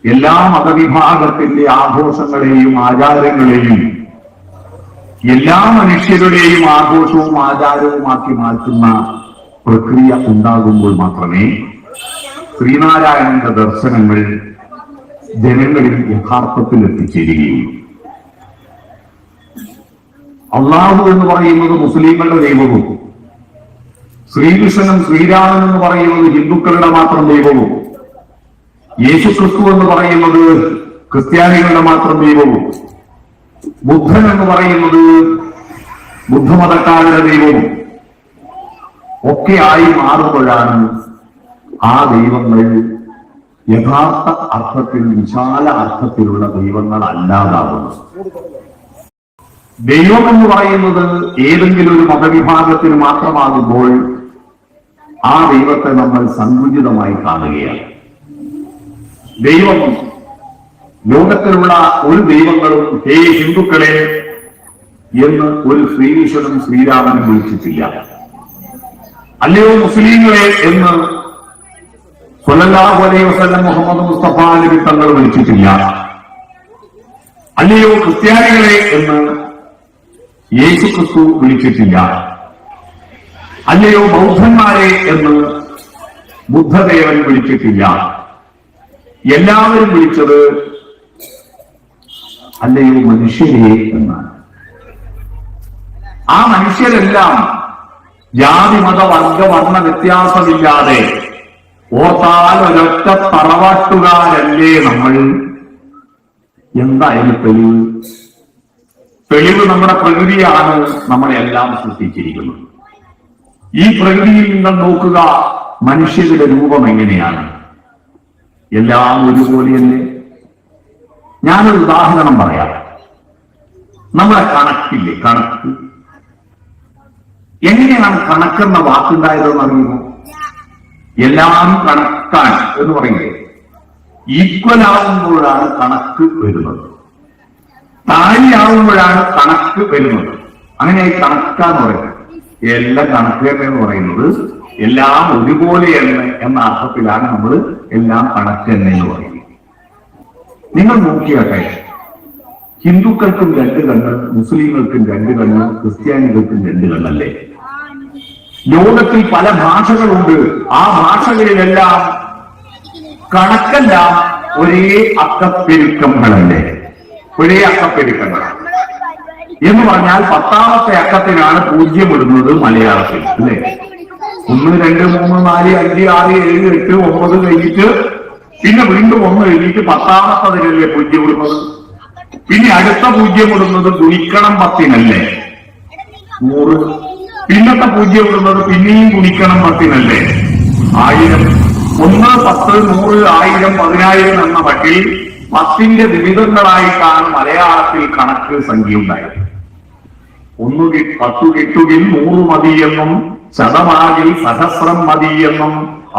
എല്ലാ മതവിഭാഗത്തിന്റെ ആഘോഷങ്ങളെയും ആചാരങ്ങളെയും എല്ലാ മനുഷ്യരുടെയും ആഘോഷവും ആചാരവുമാക്കി മാറ്റുന്ന പ്രക്രിയ ഉണ്ടാകുമ്പോൾ മാത്രമേ ശ്രീനാരായണന്റെ ദർശനങ്ങൾ ജനങ്ങളിൽ യഥാർത്ഥത്തിൽ എത്തിച്ചേരുകയുള്ളൂ. അള്ളാഹു എന്ന് പറയുന്നത് മുസ്ലിങ്ങളുടെ ദൈവവും, ശ്രീകൃഷ്ണനും ശ്രീരാമൻ എന്ന് പറയുന്നത് ഹിന്ദുക്കളുടെ മാത്രം ദൈവവും, യേശുക്രിസ്തു എന്ന് പറയുന്നത് ക്രിസ്ത്യാനികളുടെ മാത്രം ദൈവവും, ബുദ്ധൻ എന്ന് പറയുന്നത് ബുദ്ധമതക്കാരുടെ ദൈവവും ഒക്കെ ആയി മാറുമ്പോഴാണ് ആ ദൈവങ്ങൾ യഥാർത്ഥ അർത്ഥത്തിൽ, വിശാല അർത്ഥത്തിലുള്ള ദൈവങ്ങൾ അല്ലാതാവുന്നത്. ദൈവം എന്ന് പറയുന്നത് ഏതെങ്കിലും ഒരു മതവിഭാഗത്തിന് മാത്രമാകുമ്പോൾ ആ ദൈവത്തെ നമ്മൾ സങ്കുചിതമായി കാണുകയാണ്. ദൈവം ലോകത്തിലുള്ള ഒരു ദൈവങ്ങളും ഹേ ഹിന്ദുക്കളെ എന്ന് ഒരു ശ്രീകൃഷ്ണനും ശ്രീരാമനും വിളിച്ചിട്ടില്ല. അല്ലയോ മുസ്ലിങ്ങളെ എന്ന് സ്വല്ലല്ലാഹു അലൈഹി വസല്ലം മുഹമ്മദ് മുസ്തഫ നബി തങ്ങൾ വിളിച്ചിട്ടില്ല. അല്ലയോ ക്രിസ്ത്യാനികളെ എന്ന് യേശുക്രിസ്തു വിളിച്ചിട്ടില്ല. അല്ലയോ ബൗദ്ധന്മാരെ എന്ന് ബുദ്ധദേവൻ വിളിച്ചിട്ടില്ല. എല്ലാവരും വിളിച്ചത് അല്ലയോ മനുഷ്യരെ എന്നാണ്. ആ മനുഷ്യരെല്ലാം ജാതി മത വർഗ വർണ്ണ വ്യത്യാസമില്ലാതെ ഓർത്താൽ ഒരൊറ്റ തറവാട്ടുകാരല്ലേ നമ്മൾ. എന്തായാലും തെളിവ് നമ്മുടെ പ്രകൃതിയാണ് നമ്മളെല്ലാം സൃഷ്ടിച്ചിരിക്കുന്നത്. ഈ പ്രകൃതിയിൽ നിങ്ങൾ നോക്കുക, മനുഷ്യരുടെ രൂപം എങ്ങനെയാണ്? എല്ലാം ഒരുപോലെയല്ലേ? ഞാനൊരു ഉദാഹരണം പറയാം. നമ്മുടെ കണക്കില്ലേ, കണക്ക് എങ്ങനെയാണ് കണക്കെന്ന വാക്കുണ്ടായതെന്ന് അറിയുമോ? എല്ലാം കണക്കാണ് എന്ന് പറയുന്നത്. ഈക്വൽ ആവുമ്പോഴാണ് കണക്ക് വരുന്നത്, താഴെയാവുമ്പോഴാണ് കണക്ക് വരുന്നത്. അങ്ങനെയായി കണക്കാന്ന് പറയുന്നത്. എല്ലാം കണക്ക് എന്ന് പറയുന്നത് എല്ലാം ഒരുപോലെ എന്ന അർത്ഥത്തിലാണ് നമ്മൾ എല്ലാം കണക്ക് തന്നെ എന്ന് പറയുന്നത്. നിങ്ങൾ നോക്കിയാട്ടെ, ഹിന്ദുക്കൾക്കും 2 കണ്ണ്, മുസ്ലിങ്ങൾക്കും 2 കണ്ണ്, ക്രിസ്ത്യാനികൾക്കും 2 കണ്ണല്ലേ? ലോകത്തിൽ പല ഭാഷകളുണ്ട്. ആ ഭാഷകളിലെല്ലാം കണക്കെല്ലാം ഒരേ അക്കപ്പെരുക്കങ്ങളല്ലേ? ഒരേ അക്കപ്പെരുക്കങ്ങളാണ്. എന്ന് പറഞ്ഞാൽ 10ാമത്തെ അക്കത്തിനാണ് 0 ഇടുന്നത് മലയാളത്തിൽ, അല്ലേ? 1 2 3 4 5 6 7 8 9 കഴിഞ്ഞിട്ട് പിന്നെ വീണ്ടും 1 എഴുതിയിട്ട് 10ാമത്തതിനല്ലേ 0 ഇടുന്നത്. പിന്നെ അടുത്ത 0 ഇടുന്നത് ഗുണിക്കണം 10നല്ലേ, 100. പിന്നത്തെ 0 ഇടുന്നത് പിന്നെയും ഗുണിക്കണം 10നല്ലേ, 1000. 1 10 100 1000 10000 എന്ന മട്ടിൽ 10ന്റെ വിവിധങ്ങളായിട്ടാണ് മലയാളത്തിൽ കണക്ക് സംഖ്യ ഉണ്ടായത്. 10 കിട്ടുകിൽ 100 മതിയെന്നും, ശതമാകിൽ സഹസ്രം മതിയെന്നും,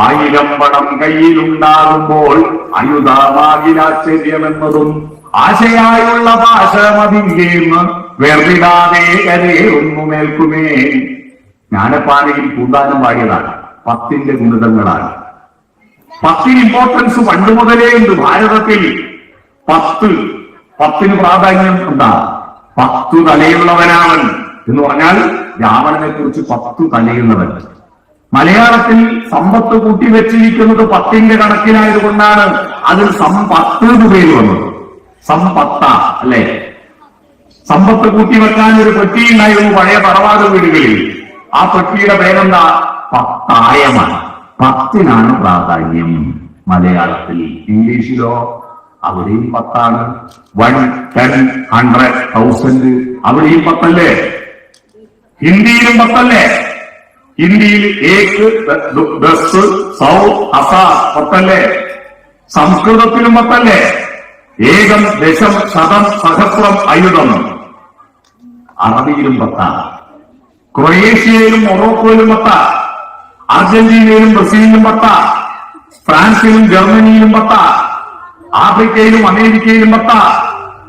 1000 പണം കയ്യിലുണ്ടാകുമ്പോൾ അയുധാമാകിലാശ്ചര്യമെന്നതും ആശയായുള്ള ഭാഷ മതിയെന്ന് വെറുതാതെ കരയൊന്നു മേൽക്കുമേ. ജ്ഞാനപ്പാനയിൽ പൂന്താനം പാടിയതാണ്. 10ന്റെ ഗുണിതങ്ങളാണ്. 10ന് ഇമ്പോർട്ടൻസ് പണ്ട് മുതലേ ഉണ്ട് ഭാരതത്തിൽ. 10ന് പ്രാധാന്യം എന്താ? 10 തലയുള്ളവനാവൻ എന്ന് പറഞ്ഞാൽ രാവണനെ കുറിച്ച് 10 തലയുള്ളവൻ. മലയാളത്തിൽ സമ്പത്ത് കൂട്ടിവെച്ചിരിക്കുന്നത് 10ന്റെ കണക്കിനായതുകൊണ്ടാണ് അതിൽ സമ്പത്ത് എന്ന് പേര് വന്നത്. സമ്പത്ത അല്ലേ? സമ്പത്ത് കൂട്ടിവെക്കാൻ ഒരു പെട്ടി ഉണ്ടായിരുന്നു പഴയ തറവാട് വീടുകളിൽ. ആ പെട്ടിയുടെ പേരെന്താ? പത്തായമാണ്. 10നാണ് പ്രാധാന്യം മലയാളത്തിൽ. ഇംഗ്ലീഷിലോ അവിടെയും 10ആണ്. 1 10 100 1000 അവിടെയും 10 ഹിന്ദിയിലും 10. ഹിന്ദിയിൽ ഏക് 10 100 1000 10. സംസ്കൃതത്തിലും 10. ഏകം ദശം ശതം സഹസ്രം അയുധം. അറബിയിലും 10. ക്രൊയേഷ്യയിലും മൊറോക്കോയിലും 10. അർജന്റീനയിലും ബ്രസീലിലും 10. ഫ്രാൻസിലും ജർമ്മനിയിലും 10. ആഫ്രിക്കയിലും അമേരിക്കയിലും 10.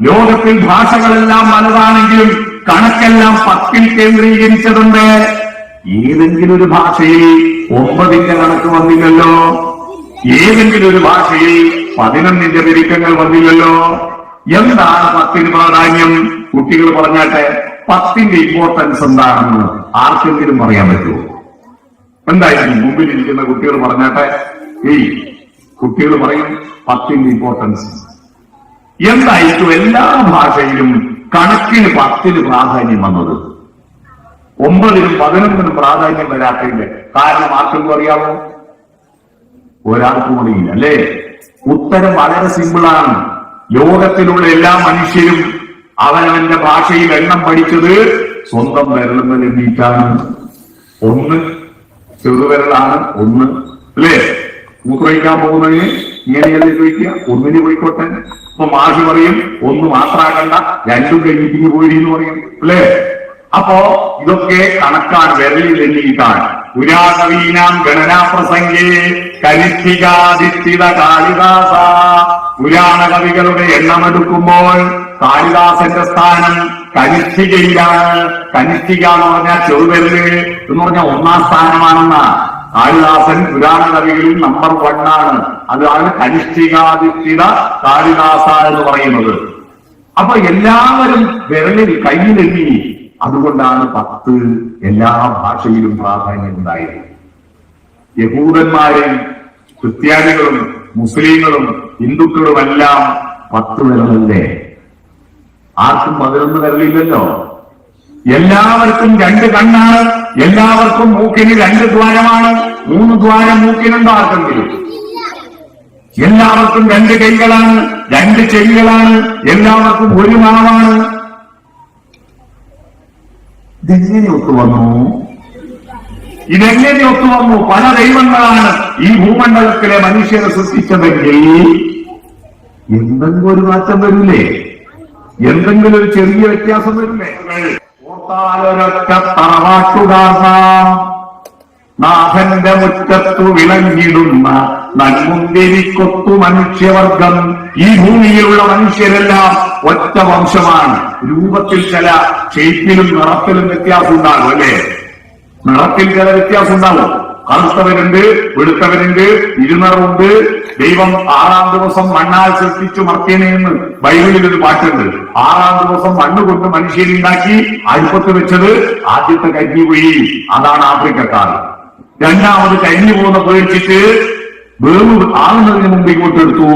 ലോകത്തിൽ ഭാഷകളെല്ലാം പലതാണെങ്കിലും കണക്കെല്ലാം 10ൽ കേന്ദ്രീകരിച്ചതുണ്ട്. ഏതെങ്കിലും ഒരു ഭാഷയിൽ 9ന്റെ കണക്ക് വന്നില്ലല്ലോ. ഏതെങ്കിലും ഒരു ഭാഷയിൽ 11ന്റെ പെരുക്കങ്ങൾ വന്നില്ലല്ലോ. എന്താണ് 10ന് പ്രാധാന്യം? കുട്ടികൾ പറഞ്ഞാട്ടെ, 10ന്റെ ഇമ്പോർട്ടൻസ് എന്താണെന്ന് ആർക്കെങ്കിലും പറയാൻ പറ്റുമോ? എന്തായിരിക്കും? മുമ്പിലിരിക്കുന്ന കുട്ടികൾ പറഞ്ഞാട്ടെ. കുട്ടികൾ പറയും 10ന്റെ ഇമ്പോർട്ടൻസ് എന്തായിരിക്കും? എല്ലാ ഭാഷയിലും കണക്കിന് 10ന് പ്രാധാന്യം വന്നത്, 9നും 11നും പ്രാധാന്യം വരാത്തതിന്റെ കാരണം ആർക്കെങ്കിലും അറിയാമോ? ഒരാൾക്കും അറിയില്ല അല്ലേ? ഉത്തരം വളരെ സിമ്പിളാണ്. ലോകത്തിലുള്ള എല്ലാ മനുഷ്യരും അവനവന്റെ ഭാഷയിൽ എണ്ണം പഠിച്ചത് സ്വന്തം വിരലെന്ന് എണ്ണീറ്റാണ്. 1 ചെറുവിരലാണ്, 1 അല്ലേ? മൂത്രമൊഴിക്കാൻ പോകുന്നതിന് ഇങ്ങനെയല്ലേ ചോദിക്കുക? 1ന് പോയിക്കോട്ടെ. ഇപ്പൊ മാഷി പറയും 1 മാത്രമാക്കണ്ട, 2 കഴിഞ്ഞിട്ട് പോയി എന്ന് പറയും അല്ലേ? അപ്പോ ഇതൊക്കെ കണക്കാണ്, വിരലിൽ എണ്ണീട്ടാണ്. പുരാകവീനാം ഗണനാപ്രസംഗേ കനിഷ്ഠികാധിഷ്ഠിത കാളിദാസ. പുരാണ കവികളുടെ എണ്ണമെടുക്കുമ്പോൾ കാളിദാസന്റെ സ്ഥാനം കനിഷ്ഠികയിലാണ്. കനിഷ്ഠിക എന്ന് പറഞ്ഞാൽ ചെറുവിരല് എന്ന് പറഞ്ഞാൽ 1ാം സ്ഥാനമാണെന്നാ. കാളിദാസൻ പുരാണ കവികളിൽ നമ്പർ 1 ആണ്. അതാണ് കനിഷ്ഠികാധിഷ്ഠിത കാളിദാസ എന്ന് പറയുന്നത്. അപ്പൊ എല്ലാവരും വിരലിൽ കയ്യിലെണ്ണി. അതുകൊണ്ടാണ് 10 എല്ലാ ഭാഷയിലും പ്രാധാന്യം ഉണ്ടായത്. യഹൂദന്മാരും ക്രിസ്ത്യാനികളും മുസ്ലിങ്ങളും ഹിന്ദുക്കളുമെല്ലാം 10 വിരലല്ലേ? ആർക്കും 11 വിരലില്ലല്ലോ. എല്ലാവർക്കും 2 കണ്ണാണ്, എല്ലാവർക്കും മൂക്കിന് 2 ദ്വാരമാണ്. 3 ദ്വാരം മൂക്കിനുണ്ടോ ആർക്കെങ്കിലും? എല്ലാവർക്കും 2 കൈകളാണ്, 2 ചെവികളാണ്, എല്ലാവർക്കും 1 നാവാണ്. ഇതെങ്ങനെ ഒത്തുവന്നു? ഇതെങ്ങനെ ഒത്തുവന്നു? പല ദൈവങ്ങളാണ് ഈ ഭൂമണ്ഡലത്തിലെ മനുഷ്യരെ സൃഷ്ടിച്ചതെങ്കിൽ എന്തെങ്കിലും ഒരു മാറ്റം വരില്ലേ? എന്തെങ്കിലും ഒരു ചെറിയ വ്യത്യാസം വരില്ലേ? ഓർത്താലൊരൊറ്റ തറവാട്ടുകാസ നാഥന്റെ മുറ്റത്തു വിളങ്ങിടുന്ന നന്മുന്തിരിക്കൊത്തു മനുഷ്യവർഗം. ഈ ഭൂമിയിലുള്ള മനുഷ്യരെല്ലാം ഒറ്റ വംശമാണ്. രൂപത്തിൽ ചില ഷേപ്പിലും നിറത്തിലും വ്യത്യാസം ഉണ്ടാകും അല്ലേ? നിറത്തിൽ ചില വ്യത്യാസം ഉണ്ടാവും. കറുത്തവരുണ്ട്, വെളുത്തവരുണ്ട്, ഇരുനിറമുണ്ട്. ദൈവം 6ാം ദിവസം മണ്ണാൽ സൃഷ്ടിച്ചു മർത്യനെന്ന് ബൈബിളിൽ ഒരു പാട്ടുണ്ട്. 6ാം ദിവസം മണ്ണ് കൊണ്ട് മനുഷ്യരുണ്ടാക്കി അടുപ്പത്ത് വെച്ചത് ആദ്യത്തെ കഞ്ഞികുഴി, അതാണ് ആഫ്രിക്കക്കാർ. 2ാമത് കഞ്ഞി പോകുന്ന പേടിച്ചിട്ട് വേവ് ആകുന്നതിന് മുമ്പ് ഇങ്ങോട്ടെടുത്തു,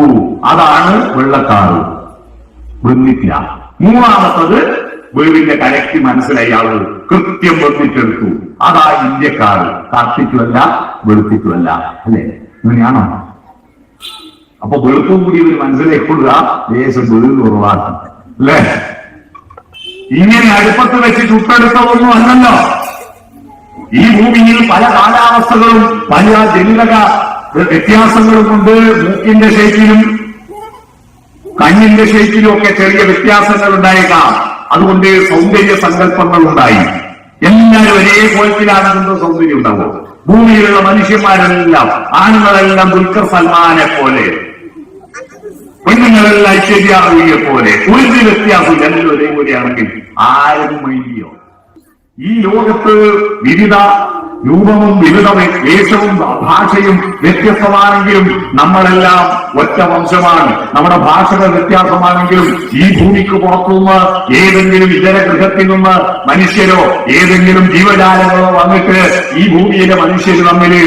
അതാണ് വെള്ളക്കാർ. വെന്നില്ല. 3ാമത്തത് വേവിന്റെ കലക്തി മനസ്സിലായി ആള് കൃത്യം വെന്നിട്ടെടുത്തു, അതാ ഇന്ത്യക്കാർ. കറുത്തിട്ടുമല്ല വെളുത്തിട്ടുമല്ല അല്ലെ? ഇങ്ങനെയാണോ? അപ്പൊ വെളുപ്പും കൂടി ഇവർ മനസ്സിലായിക്കൊള്ളുക, ദേശം വെളിവ് കുറവാണ് അല്ലെ? ഇങ്ങനെ അടുപ്പത്ത് വെച്ച് ചുട്ടെടുത്തതൊന്നും അല്ലല്ലോ. ഈ ഭൂമിയിൽ പല കാലാവസ്ഥകളും പല ജനിതക വ്യത്യാസങ്ങളും കൊണ്ട് മൂക്കിന്റെ ഷേപ്പിലും കണ്ണിന്റെ ഷേപ്പിലും ഒക്കെ ചെറിയ വ്യത്യാസങ്ങൾ ഉണ്ടായേക്കാം. അതുകൊണ്ട് സൗന്ദര്യ സങ്കല്പങ്ങൾ ഉണ്ടായി. എല്ലാവരും ഒരേ കോലത്തിലാണെന്നോ സൗന്ദര്യം ഉണ്ടാവും. ഭൂമിയിലുള്ള മനുഷ്യന്മാരെല്ലാം, ആണുങ്ങളെല്ലാം ദുൽഖർ സൽമാനെ പോലെ, പെണ്ണുങ്ങളെല്ലാം ഐശ്വര്യ റായിയെ പോലെ. ഒരു വ്യത്യാസം എല്ലാവരും ഒരേപോലെയാണെങ്കിൽ ആരും മൈലിയോ? ഈ ലോകത്ത് വിവിധ രൂപവും വിവിധ വേഷവും ഭാഷയും വ്യത്യസ്തമാണെങ്കിലും നമ്മളെല്ലാം ഒറ്റ വംശമാണ്. നമ്മുടെ ഭാഷകൾ വ്യത്യാസമാണെങ്കിലും ഈ ഭൂമിക്ക് പുറത്തുനിന്ന് ഏതെങ്കിലും ഇതര ഗൃഹത്തിൽ നിന്ന് മനുഷ്യരോ ഏതെങ്കിലും ജീവജാലങ്ങളോ വന്നിട്ട് ഈ ഭൂമിയിലെ മനുഷ്യർ തമ്മില്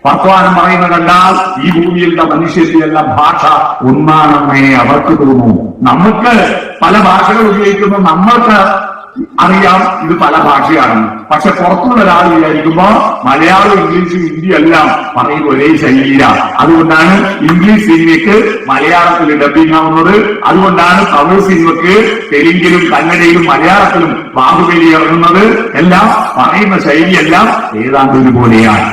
വർത്തമാനം പറയുന്നത് കണ്ടാൽ ഈ ഭൂമിയിലുള്ള മനുഷ്യരുടെ എല്ലാം ഭാഷ ഒന്നാണെന്നേ അവർക്ക് തോന്നുന്നു. നമുക്ക് പല ഭാഷകൾ ഉപയോഗിക്കുമ്പോൾ നമ്മൾക്ക് അറിയാം ഇത് പല ഭാഷയാണെന്ന്. പക്ഷെ പുറത്തുള്ള ഒരാൾ വിചാരിക്കുമ്പോ മലയാളം ഇംഗ്ലീഷും ഹിന്ദിയും എല്ലാം പറയുന്ന ഒരേ ശൈലിയിലാണ്. അതുകൊണ്ടാണ് ഇംഗ്ലീഷ് സിനിമയ്ക്ക് മലയാളത്തിൽ ഡബിംഗ് ആവുന്നത്. അതുകൊണ്ടാണ് തമിഴ് സിനിമയ്ക്ക് തെലുങ്കിലും കന്നഡയിലും മലയാളത്തിലും ബാഹുബലി ഇറങ്ങുന്നത്. എല്ലാം പറയുന്ന ശൈലിയെല്ലാം ഏതാണ്ട് ഒരുപോലെയാണ്.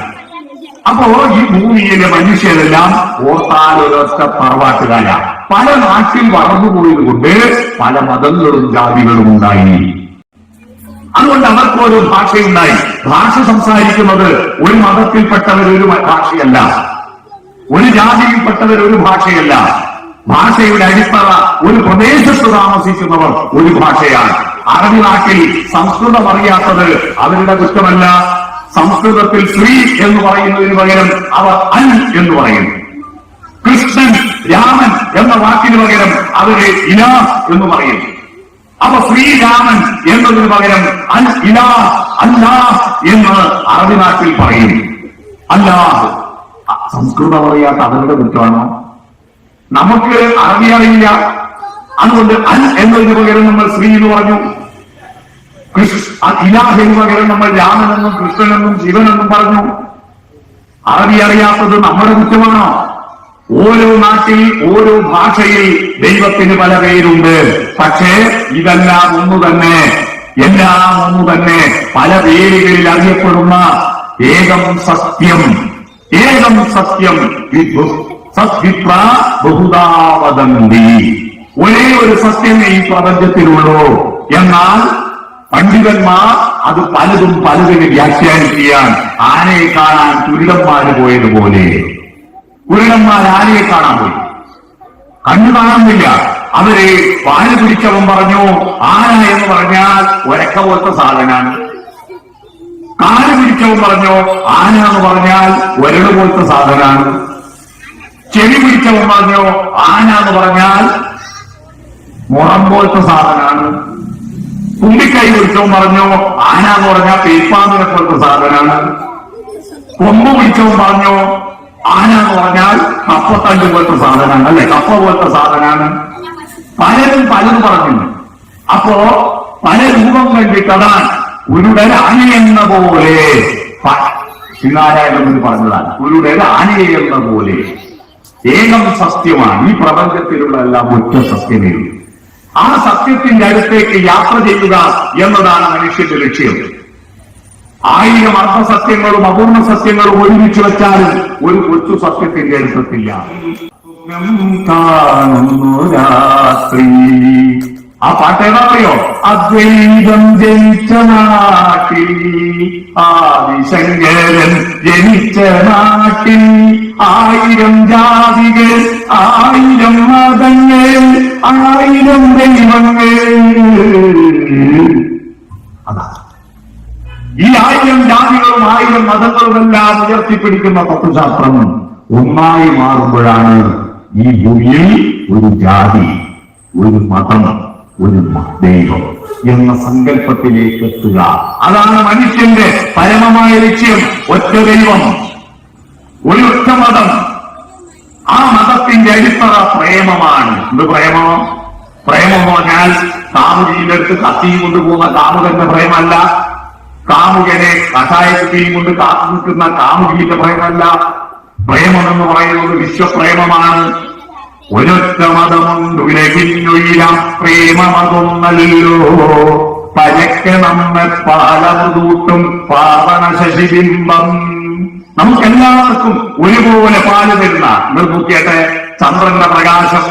അപ്പോ ഈ ഭൂമിയിലെ മനുഷ്യരെല്ലാം ഓർത്താലൊരൊറ്റ തറവാട്ടുകാരാണ്. പല നാട്ടിൽ വളർന്നുപോയത് കൊണ്ട് പല മതങ്ങളും ജാതികളും ഉണ്ടായി. അതുകൊണ്ട് അവർക്ക് ഒരു ഭാഷയുണ്ടായി. ഭാഷ സംസാരിക്കുന്നത് ഒരു മതത്തിൽപ്പെട്ടവരൊരു ഭാഷയല്ല, ഒരു ജാതിയിൽപ്പെട്ടവരൊരു ഭാഷയല്ല. ഭാഷയുടെ അടിത്തറ ഒരു പ്രദേശത്ത് താമസിക്കുന്നവർ ഒരു ഭാഷയാണ്. അറബി നാട്ടിൽ സംസ്കൃതം അറിയാത്തത് അവരുടെ കുറ്റമല്ല. സംസ്കൃതത്തിൽ ശ്രീ എന്ന് പറയുന്നതിന് പകരം അവർ അൽ എന്ന് പറയുന്നു. കൃഷ്ണൻ, രാമൻ എന്ന വാക്കിന് പകരം അവര് ഇലാ എന്ന് പറയും. അപ്പൊ ശ്രീരാമൻ എന്നതിന് പകരം അൽ ഇലാ, അല്ലാഹ് എന്ന് അറബി നാട്ടിൽ പറയും. അല്ലാഹ് സംസ്കൃതം അറിയാത്ത അവരുടെ കുറ്റമാണോ? നമുക്ക് അറബി അറിയില്ല, അതുകൊണ്ട് അൽ എന്നതിന് പകരം നമ്മൾ ശ്രീ എന്ന് പറഞ്ഞു. ഇലാഹിന് പകരം നമ്മൾ രാമനെന്നും കൃഷ്ണനെന്നും ശിവനെന്നും പറഞ്ഞു. അറബി അറിയാത്തത് നമ്മുടെ കുറ്റമാണോ? ഓരോ നാട്ടിൽ ഓരോ ഭാഷയിൽ ദൈവത്തിന് പല പേരുണ്ട്. പക്ഷേ ഇതെല്ലാം ഒന്നു തന്നെ, എല്ലാം ഒന്നു തന്നെ, പല പേരുകളിൽ അറിയപ്പെടുന്ന ഏകം സത്യം, ഏകം സത്യം സത്വിപ്ര ബഹുദാവദന്തി. ഒരേ ഒരു സത്യമേ ഈ പ്രപഞ്ചത്തിലുള്ളൂ. എന്നാൽ പണ്ഡിതന്മാർ അത് പലതും പലതിനെ വ്യാഖ്യാനിക്കാൻ ആനയെ കാണാൻ കുരുടന്മാര് പോയതുപോലെ. കുരുടന്മാർ ആനയെ കാണാൻ പോയി, കണ്ണു കാണുന്നില്ല. അവര് പാല് പിടിച്ചവൻ പറഞ്ഞു ആന എന്ന് പറഞ്ഞാൽ ഒരക്ക പോലത്തെ സാധനാണ്. കാല് പിടിച്ചവൻ പറഞ്ഞു ആന എന്ന് പറഞ്ഞാൽ ഒരട് പോലത്തെ സാധനാണ്. ചെവി പിടിച്ചവൻ പറഞ്ഞു ആന എന്ന് പറഞ്ഞാൽ മുറം പോലത്തെ സാധനാണ്. തുമ്പിക്കൈ പിടിച്ചവൻ പറഞ്ഞു ആന എന്ന് പറഞ്ഞാൽ പേപ്പാമ്പിനെ പോലത്തെ സാധനാണ്. കൊമ്പ് പിടിച്ചവൻ പറഞ്ഞു ആന എന്ന് പറഞ്ഞാൽ കപ്പത്തണ്ട് പോലത്തെ സാധനമാണ്, അല്ലെ കപ്പ പോലത്തെ സാധനമാണ്. പലരും പലതും പറഞ്ഞു. അപ്പോ പല രൂപം കണ്ടിട്ടതാണ് ഉരുടൽ ആനയെന്ന പോലെ. ശ്രീനാരായണൻ പറഞ്ഞതാണ് ഉരുടൽ ആനയെന്ന പോലെ. ഏകം സത്യമാണ്. ഈ പ്രപഞ്ചത്തിലുള്ള എല്ലാം ഒറ്റ സത്യമേ. ആ സത്യത്തിന്റെ അടുത്തേക്ക് യാത്ര ചെയ്യുക എന്നതാണ് മനുഷ്യന്റെ ലക്ഷ്യം. 1000 അർദ്ധസത്യങ്ങളും അപൂർണ സത്യങ്ങളും ഒരുമിച്ച് വെച്ചാലും ഒരു കൊച്ചു സത്യത്തിന്റെ അടുത്തെത്തില്ല. കാണുന്നു രാത്രി. ആ പാട്ട് ഏതാ അറിയോ? അദ്വൈതം ജനിച്ച നാട്ടിൽ, ആദിശങ്കരൻ ജനിച്ച നാട്ടിൽ, 1000 ജാതികൾ, 1000 മതങ്ങൾ, 1000 ദൈവങ്ങൾ. അതാ ഈ 1000 ജാതികളും 1000 മതങ്ങളുമെല്ലാം ഉയർത്തിപ്പിടിക്കുന്ന തത്വശാസ്ത്രം ഒന്നായി മാറുമ്പോഴാണ് ഈ ഭൂമിയിൽ ഒരു ജാതി, ഒരു മതം, ഒരു ദൈവം എന്ന സങ്കല്പത്തിലേക്ക് എത്തുക. അതാണ് മനുഷ്യന്റെ പരമമായ ലക്ഷ്യം. ഒറ്റ ദൈവം, ഒരു ഒറ്റ മതം. ആ മതത്തിന്റെ അടിത്തറ പ്രേമമാണ്. എന്ത് പ്രേമം? പ്രേമം എന്ന് പറഞ്ഞാൽ കാമുകിയുടെ അടുത്ത് കത്തിയും കൊണ്ടുപോകുന്ന കാമുകന്റെ പ്രേമല്ല. കാമുകനെ കഷായക്കുട്ടിയും കൊണ്ട് കാത്തു നിൽക്കുന്ന കാമുകിയുടെ പ്രേമല്ല. പ്രേമമെന്ന് പറയുന്നത് വിശ്വപ്രേമമാണ്. ഒരൊറ്റ മതമുണ്ട് ഉലകിന്നുയിരാം പ്രേമമതൊന്നല്ലോ, പരക്കെ നമ്മെ പാലമൃതൂട്ടും പാവണ ശശിബിംബം. നമുക്കെല്ലാവർക്കും ഒരുപോലെ പാല് തരുന്ന നിർബുദ്ധിയട്ടെ ചന്ദ്രന്റെ പ്രകാശം,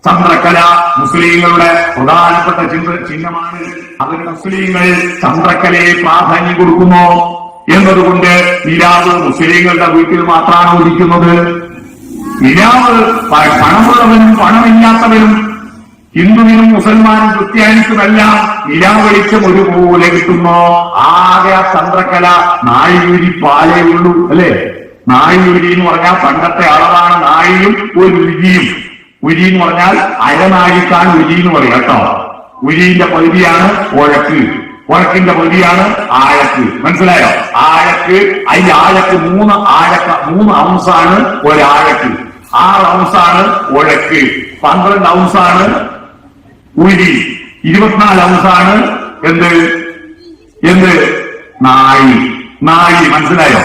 ചന്ദ്രക്കല മുസ്ലിങ്ങളുടെ പ്രധാനപ്പെട്ട ചിഹ്നമാണ്. അതിന് മുസ്ലിങ്ങൾ ചന്ദ്രക്കലയെ പ്രാധാന്യം കൊടുക്കുന്നു എന്നതുകൊണ്ട് നിലാവ് മുസ്ലിങ്ങളുടെ വീട്ടിൽ മാത്രമാണ് ഉദിക്കുന്നത്. നിലാവ് പണമുള്ളവനും പണമില്ലാത്തവനും, ഹിന്ദുവിനും മുസൽമാനും ക്രിസ്ത്യാനിക്കുമെല്ലാം നിലാവ് വെളിച്ചം ഒരുപോലെ കിട്ടുന്നു. ആകെ ആ ചന്ദ്രക്കല നാഴിയൂരി പാലേ ഉള്ളൂ, അല്ലെ? നാഴിയൂരി എന്ന് പറഞ്ഞാൽ പണ്ടത്തെ അളവാണ്. നാഴിയും ഒരു ഉരിയും. ഉരി എന്ന് പറഞ്ഞാൽ അരനാഴിക്കാണ് ഉരി എന്ന് പറയും കേട്ടോ. ഉരിന്റെ പകുതിയാണ് ഉഴക്ക്, ഉഴക്കിന്റെ പകുതിയാണ് ആഴക്ക്. മനസ്സിലായോ? ആഴക്ക്, അതിന്റെ ആഴക്ക് 3 ഔൺസാണ് ഒരാഴക്ക്. 6 ഔൺസാണ് ഉഴക്ക്, 12 ഔൺസാണ് ഉരി, 24 ഔൺസാണ് എന്ത് നാഴി. മനസ്സിലായോ?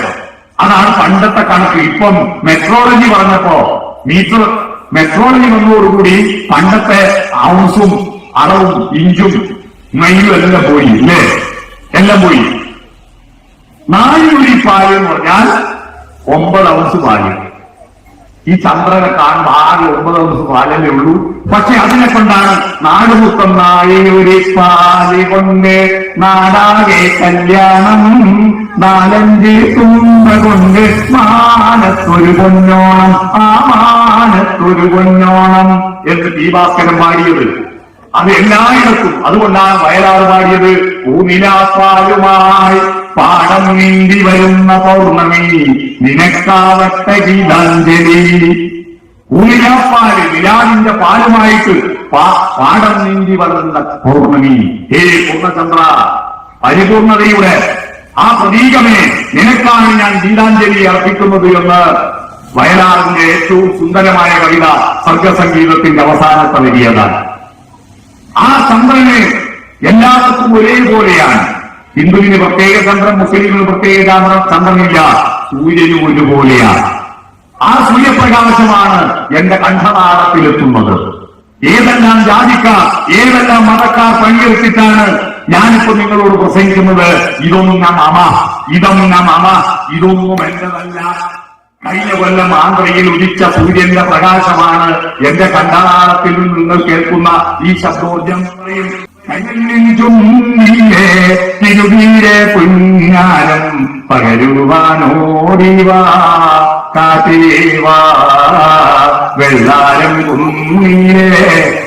അതാണ് പണ്ടത്തെ കണക്ക്. ഇപ്പം മെട്രോളജി പറഞ്ഞപ്പോ മെട്രോളജി വന്നതോടുകൂടി പണ്ടത്തെ ഔൺസും അളവും ഇഞ്ചും മൈലും എല്ലാം പോയി, ഇല്ലേ? എല്ലാം പോയി. 4 ഉരി പാല് എന്ന് പറഞ്ഞാൽ 9 ഔൺസ് പാല്. ഈ ചന്ദ്രനെ കാണുമ്പോൾ ആകെ 9 ഔൺസ് പാലല്ലേ ഉള്ളൂ. പക്ഷെ അതിനെ കൊണ്ടാണ് നാട് മൊത്തം 4 ഉരി പാല് കൊണ്ട് നാടാകെ കല്യാണം, 4-5 തുമ്പ കൊണ്ട് മാനത്തൊരു പൊന്നോണം, ആ മാനത്തൊരു പൊന്നോണം എന്ന് ദീപാസ്കരം പാടിയത്. അത് എല്ലായിടത്തും. അതുകൊണ്ടാണ് വയലാർ പാടിയത് പൂനിലാപ്പാലുമായി പാടം നീന്തി വരുന്ന പൗർണമി, നിനക്കാവട്ടെ ഗീതാഞ്ജലി. ഊലിയാപ്പാല് നിലാവിന്റെ പാലുമായിട്ട് പാടം നീന്തി വളർന്ന പൗർണമി. ഹേ പൂർണ്ണചന്ദ്ര, പരിപൂർണതയുടെ ആ പ്രതീകമേ, നിനക്കാണ് ഞാൻ ഗീതാഞ്ജലി അർപ്പിക്കുന്നത് എന്ന് വയലാറിന്റെ ഏറ്റവും സുന്ദരമായ കവിത സർഗസംഗീതത്തിന്റെ അവസാനത്തെ വരിയതാണ്. ആ ചന്ദ്രന് എല്ലാവർക്കും ഒരേപോലെയാണ്. ഹിന്ദുവിന് പ്രത്യേക ചന്ദ്രൻ, മുസ്ലിമിന് പ്രത്യേക ചന്ദ്രനില്ല, സൂര്യന് ഒരുപോലെയാണ്. ആ സൂര്യപ്രകാശമാണ് എന്റെ കണ്ഠനാളത്തിലെത്തുന്നത്. ഏതെല്ലാം ജാതിക്കാർ, ഏതെല്ലാം മതക്കാർ പണിയെടുത്തിട്ടാണ് ഞാനിപ്പോ നിങ്ങളോട് പ്രസംഗിക്കുന്നത്. ഇതൊന്നും ഇതൊന്നും എന്റെതല്ല. കഴിഞ്ഞ കൊല്ലം ആന്ധ്രയിൽ ഉദിച്ച സൂര്യന്റെ പ്രകാശമാണ് എന്റെ കണ്ഠനാളത്തിൽ നിങ്ങൾ കേൾക്കുന്ന ഈ ശബ്ദോർജം. കൈനെഞ്ചും തിരുവീരെ പുഞ്ഞാരം പകരുവാനോടിവാ കാറ്റേവാ വെള്ളാരം കുന്നീരെ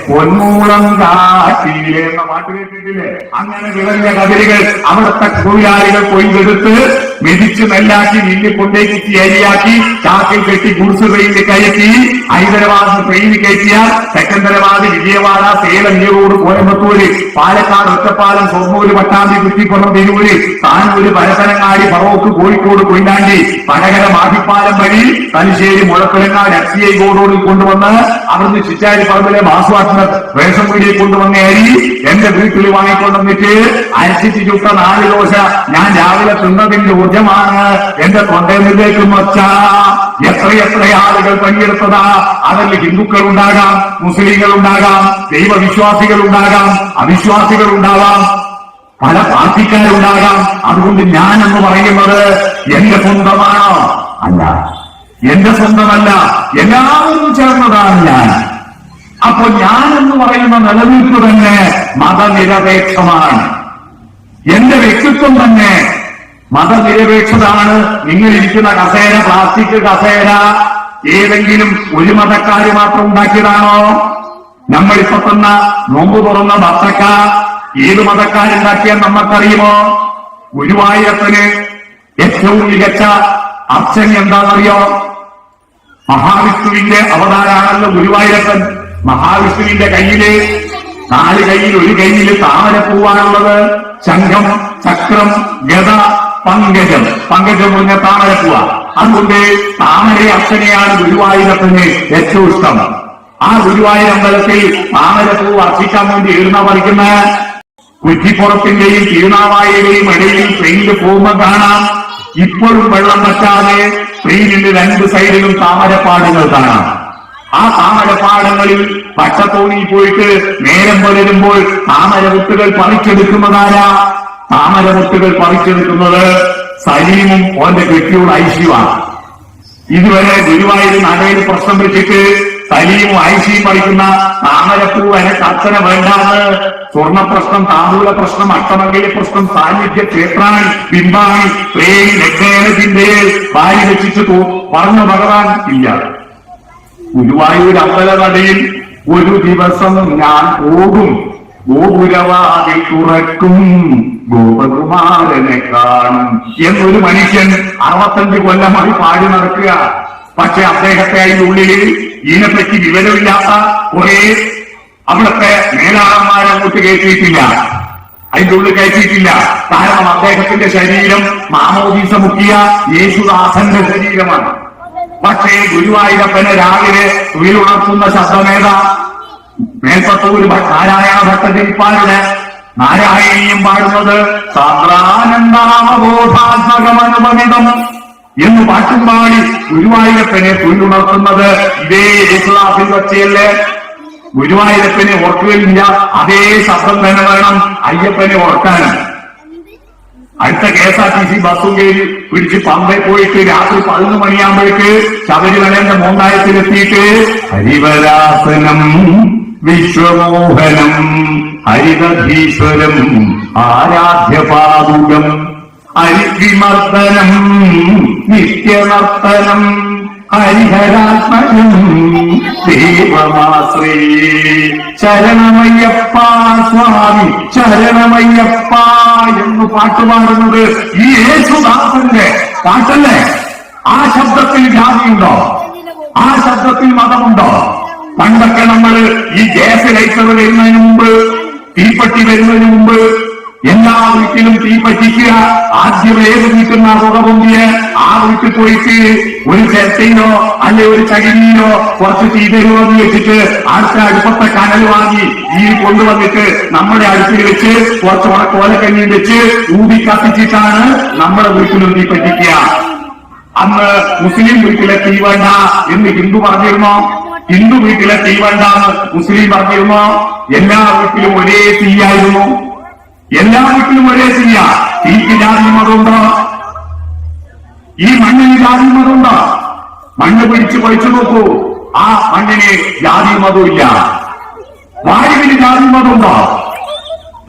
പൊന്മൂളം കാറ്റിലെ എന്ന പാട്ട് കേട്ടിട്ടില്ലേ? അങ്ങനെ വിളഞ്ഞ കതിരുകൾ അവിടുത്തെ തൊഴിലാളികൾ കൊയ്തെടുത്ത് മെതിച്ച് നെല്ലാക്കി വീട്ടിൽ കൊണ്ടേക്ക് അരിയാക്കി ചാക്കിൽ കെട്ടി ഗുഡ്സ് ട്രെയിനിൽ കയറ്റി ഹൈദരാബാദ് ട്രെയിനിൽ കയറ്റിയാൽ സെക്കന്ദരാബാദ്, വിജയവാഡ, സേലം, ഈറോഡ്, കോയമ്പത്തൂര്, പാലക്കാട്, ഒറ്റപ്പാലം, ഷൊർണൂര്, പട്ടാമ്പി, കുറ്റിപ്പുറം, തിരൂര്, താനൂര്, പരപ്പനങ്ങാടി, ഫറോക്ക്, കോഴിക്കോട്, കൊയിലാണ്ടി, വടകര, മാഹിപ്പാലം വഴി തലശ്ശേരി, മുഴപ്പിലങ്ങാട്, FCI ബോർഡോടിൽ കൊണ്ടുവന്ന് അവിടുന്ന് ചിറ്റാരിപ്പറമ്പിലെ മാസുവാട്ടിന് റേഷൻ പീടിയിൽ കൊണ്ടുവന്ന അരി എന്റെ വീട്ടിൽ വാങ്ങിക്കൊണ്ടുവന്നിട്ട് അരച്ചിട്ട് ചുട്ട 4 ദോശ ഞാൻ രാവിലെ തിന്നതിന്റെ ഊർജമാണ് എന്റെ തൊണ്ടയിലേക്ക് വച്ചാ. എത്രയെത്ര ആളുകൾ പണിയെടുത്തതാ. അതിൽ ഹിന്ദുക്കൾ ഉണ്ടാകാം, മുസ്ലിങ്ങൾ ഉണ്ടാകാം, ദൈവവിശ്വാസികൾ ഉണ്ടാകാം, അവിശ്വാസികൾ ഉണ്ടാവാം, പല പാർട്ടിക്കാരുണ്ടാകാം. അതുകൊണ്ട് ഞാനെന്ന് പറയുന്നത് എന്റെ സ്വന്തമാണോ? അല്ല, എന്റെ സ്വന്തമല്ല, എല്ലാവരും ചേർന്നതാണ് ഞാൻ. അപ്പൊ ഞാനെന്ന് പറയുന്ന നിലനിൽപ്പ് തന്നെ മതനിരപേക്ഷമാണ്. എന്റെ വ്യക്തിത്വം തന്നെ മതനിരപേക്ഷതാണ്. നിങ്ങളിരിക്കുന്ന കസേര പ്ലാസ്റ്റിക് കസേര ഏതെങ്കിലും ഒരു മതക്കാര് മാത്രം ഉണ്ടാക്കിയതാണോ? നമ്മളിപ്പോ തന്ന നോമ്പ് തുറന്ന ബത്തക്ക ഏത് മതക്കാരുണ്ടാക്കിയാൽ നമുക്കറിയുമോ? ഗുരുവായൂരപ്പന് ഏറ്റവും മികച്ച അർച്ചന എന്താണെന്നറിയോ? മഹാവിഷ്ണുവിന്റെ അവതാരാണല്ലോ ഗുരുവായൂരപ്പൻ. മഹാവിഷ്ണുവിന്റെ കയ്യില് 4 കൈയിൽ, ഒരു കൈയില് താമരപ്പൂവാണുള്ളത്. ശംഖം, ചക്രം, ഗദ, പങ്കജം. പങ്കജം പറഞ്ഞ താമരപ്പൂവ. അതുകൊണ്ട് താമര അർച്ചനയാണ് ഗുരുവായൂരപ്പന് ഏറ്റവും ഇഷ്ടം. ആ ഗുരുവായൂരമ്പലത്തിൽ താമരപ്പൂ അർച്ചിക്കാൻ വേണ്ടി എഴുന്ന പറിക്കുന്ന കുറ്റിപ്പുറത്തിന്റെയും തിരുനാവായയുടെയും ഇടയിൽ ട്രെയിനിൽ പോകുമ്പോൾ കാണാം ഇപ്പോഴും വെള്ളം വറ്റാതെ ട്രെയിനിന്റെ 2 സൈഡിലും താമരപ്പാടുകൾ കാണാം. ആ താമരപ്പാടങ്ങളിൽ പച്ചത്തോണിയിൽ പോയിട്ട് നേരം പുലരുമ്പോൾ താമരമുട്ടുകൾ പറിച്ചെടുക്കുന്നതാരാ? താമരമുട്ടുകൾ പറിച്ചെടുക്കുന്നത് സലീമും ഓന്റെ കെട്ടിയോട് ഐശ്വയാണ്. ഇതുവരെ ഗുരുവായൂർ നടയിൽ പ്രശ്നം വെച്ചിട്ട് സലീമും ഐശ്വയും പറിക്കുന്ന താമരപ്പൂ എനക്ക് അച്ഛനെ വേണ്ടാന്ന് സ്വർണ്ണ പ്രശ്നം, താമ്പൂല പ്രശ്നം, അഷ്ടമംഗല പ്രശ്നം, സാന്നിധ്യ ക്ഷേത്രാണി, ബിംബാണി, പ്രേമി, ലഗ്നേനത്തിന്റെ വാരി വെച്ചിട്ട് പറഞ്ഞ ഭഗവാൻ ഇല്ല. ഗുരുവായൂർ അമ്പലനടയിൽ ഒരു ദിവസം ഞാൻ പോകും, ഗോപുരവാതിൽ തുറക്കും, ഗോപകുമാരനെ കാണും എന്നൊരു മനുഷ്യൻ 65 കൊല്ലമായി പാടി നടക്കുക. പക്ഷെ അദ്ദേഹത്തെ അതിന്റെ ഉള്ളിൽ ഇതിനെപ്പറ്റി വിവരമില്ലാത്ത കുറെ അവിടുത്തെ മേലാളന്മാരെ അങ്ങോട്ട് കയറ്റിയിട്ടില്ല, അതിന്റെ ഉള്ളിൽ കയറ്റിയിട്ടില്ല. കാരണം അദ്ദേഹത്തിന്റെ ശരീരം മാമോദീസ മുക്കിയ യേശുദാസന്റെ ശരീരമാണ്. പക്ഷേ ഗുരുവായൂരപ്പനെ രാവിലെ തൊഴിലുണർത്തുന്ന ശബ്ദമേതാ? മേൽപ്പത്തൂര് നാരായണ ഭട്ടതിരിപ്പാരുടെ നാരായണീയം പാടുന്നത് സാന്ദ്രാനന്ദാമബോധാത്മകമനുപമിതം എന്ന് പാട്ടും പാടി ഗുരുവായൂരപ്പനെ തൊഴിലുണർത്തുന്നത് ഇതേ യേശുദാസിൽ വച്ചയല്ലേ? ഗുരുവായൂരപ്പനെ ഓർക്കുകയില്ല, അതേ ശബ്ദം തന്നെ വേണം അയ്യപ്പനെ ഓർക്കാനും. അടുത്ത KSRTC ബസ്സും കയറി പിടിച്ച് പമ്പയിൽ പോയിട്ട് രാത്രി 11 മണിയാകുമ്പോഴേക്ക് ശബരിമലന്റെ മോന്തായത്തിലെത്തിയിട്ട് ഹരിവരാസനം വിശ്വമോഹനം ഹരിതധീശ്വരം ആരാധ്യപാദുകം ഹരിവിമർദ്ദനം നിത്യനർത്തനം ഹരിഹരാത്മനം ദേവമാശ്രേ ശരണമയ്യപ്പ സ്വാമി ശരണമയ്യപ്പ എന്ന് പാട്ടുപാടുന്നത് ഈ യേശുദാസന്റെ പാട്ടല്ലേ? ആ ശബ്ദത്തിൽ ജാതിയുണ്ടോ? ആ ശബ്ദത്തിൽ മതമുണ്ടോ? പണ്ടൊക്കെ നമ്മൾ ഈ ഗ്യാസ് ലൈറ്റർ വരുന്നതിന് മുമ്പ്, തീപ്പെട്ടി വരുന്നതിന് മുമ്പ് എല്ലാ വീട്ടിലും തീ പറ്റിക്കുക. ആദ്യം ഏത് വീട്ടിൽ നിന്നാ പുക പൊന്തിയ ആ വീട്ടിൽ പോയിട്ട് ഒരു ചിരട്ടയിലോ അല്ലെ ഒരു ചകിരിയിലോ കുറച്ച് തീ തരുമോ എന്ന് വെച്ചിട്ട് അടുത്ത അടുപ്പത്തെ കനൽ വാങ്ങി ഈ കൊണ്ടുവന്നിട്ട് നമ്മുടെ അടുപ്പിൽ വെച്ച് കുറച്ച് കോലക്കഞ്ഞിയും വെച്ച് ഊതി കത്തിച്ചിട്ടാണ് നമ്മുടെ വീട്ടിലും തീ പറ്റിക്കുക. അന്ന് മുസ്ലിം വീട്ടിലെ തീ വേണ്ട എന്ന് ഹിന്ദു പറഞ്ഞിരുന്നോ? ഹിന്ദു വീട്ടിലെ തീ വേണ്ട എന്ന് മുസ്ലിം പറഞ്ഞിരുന്നോ? എല്ലാ വീട്ടിലും ഒരേ തീയായിരുന്നു. എല്ലാ വീട്ടിലും ഒരേ തീയ. തീക്ക് ജാതി മതമുണ്ടോ? ഈ മണ്ണിന് ജാതി മതമുണ്ടോ? മണ്ണ് പിടിച്ച് പൊളിച്ചു നോക്കൂ, ആ മണ്ണിന് ജാതി മതമില്ല. വായുവിന് ജാതി മതമുണ്ടോ?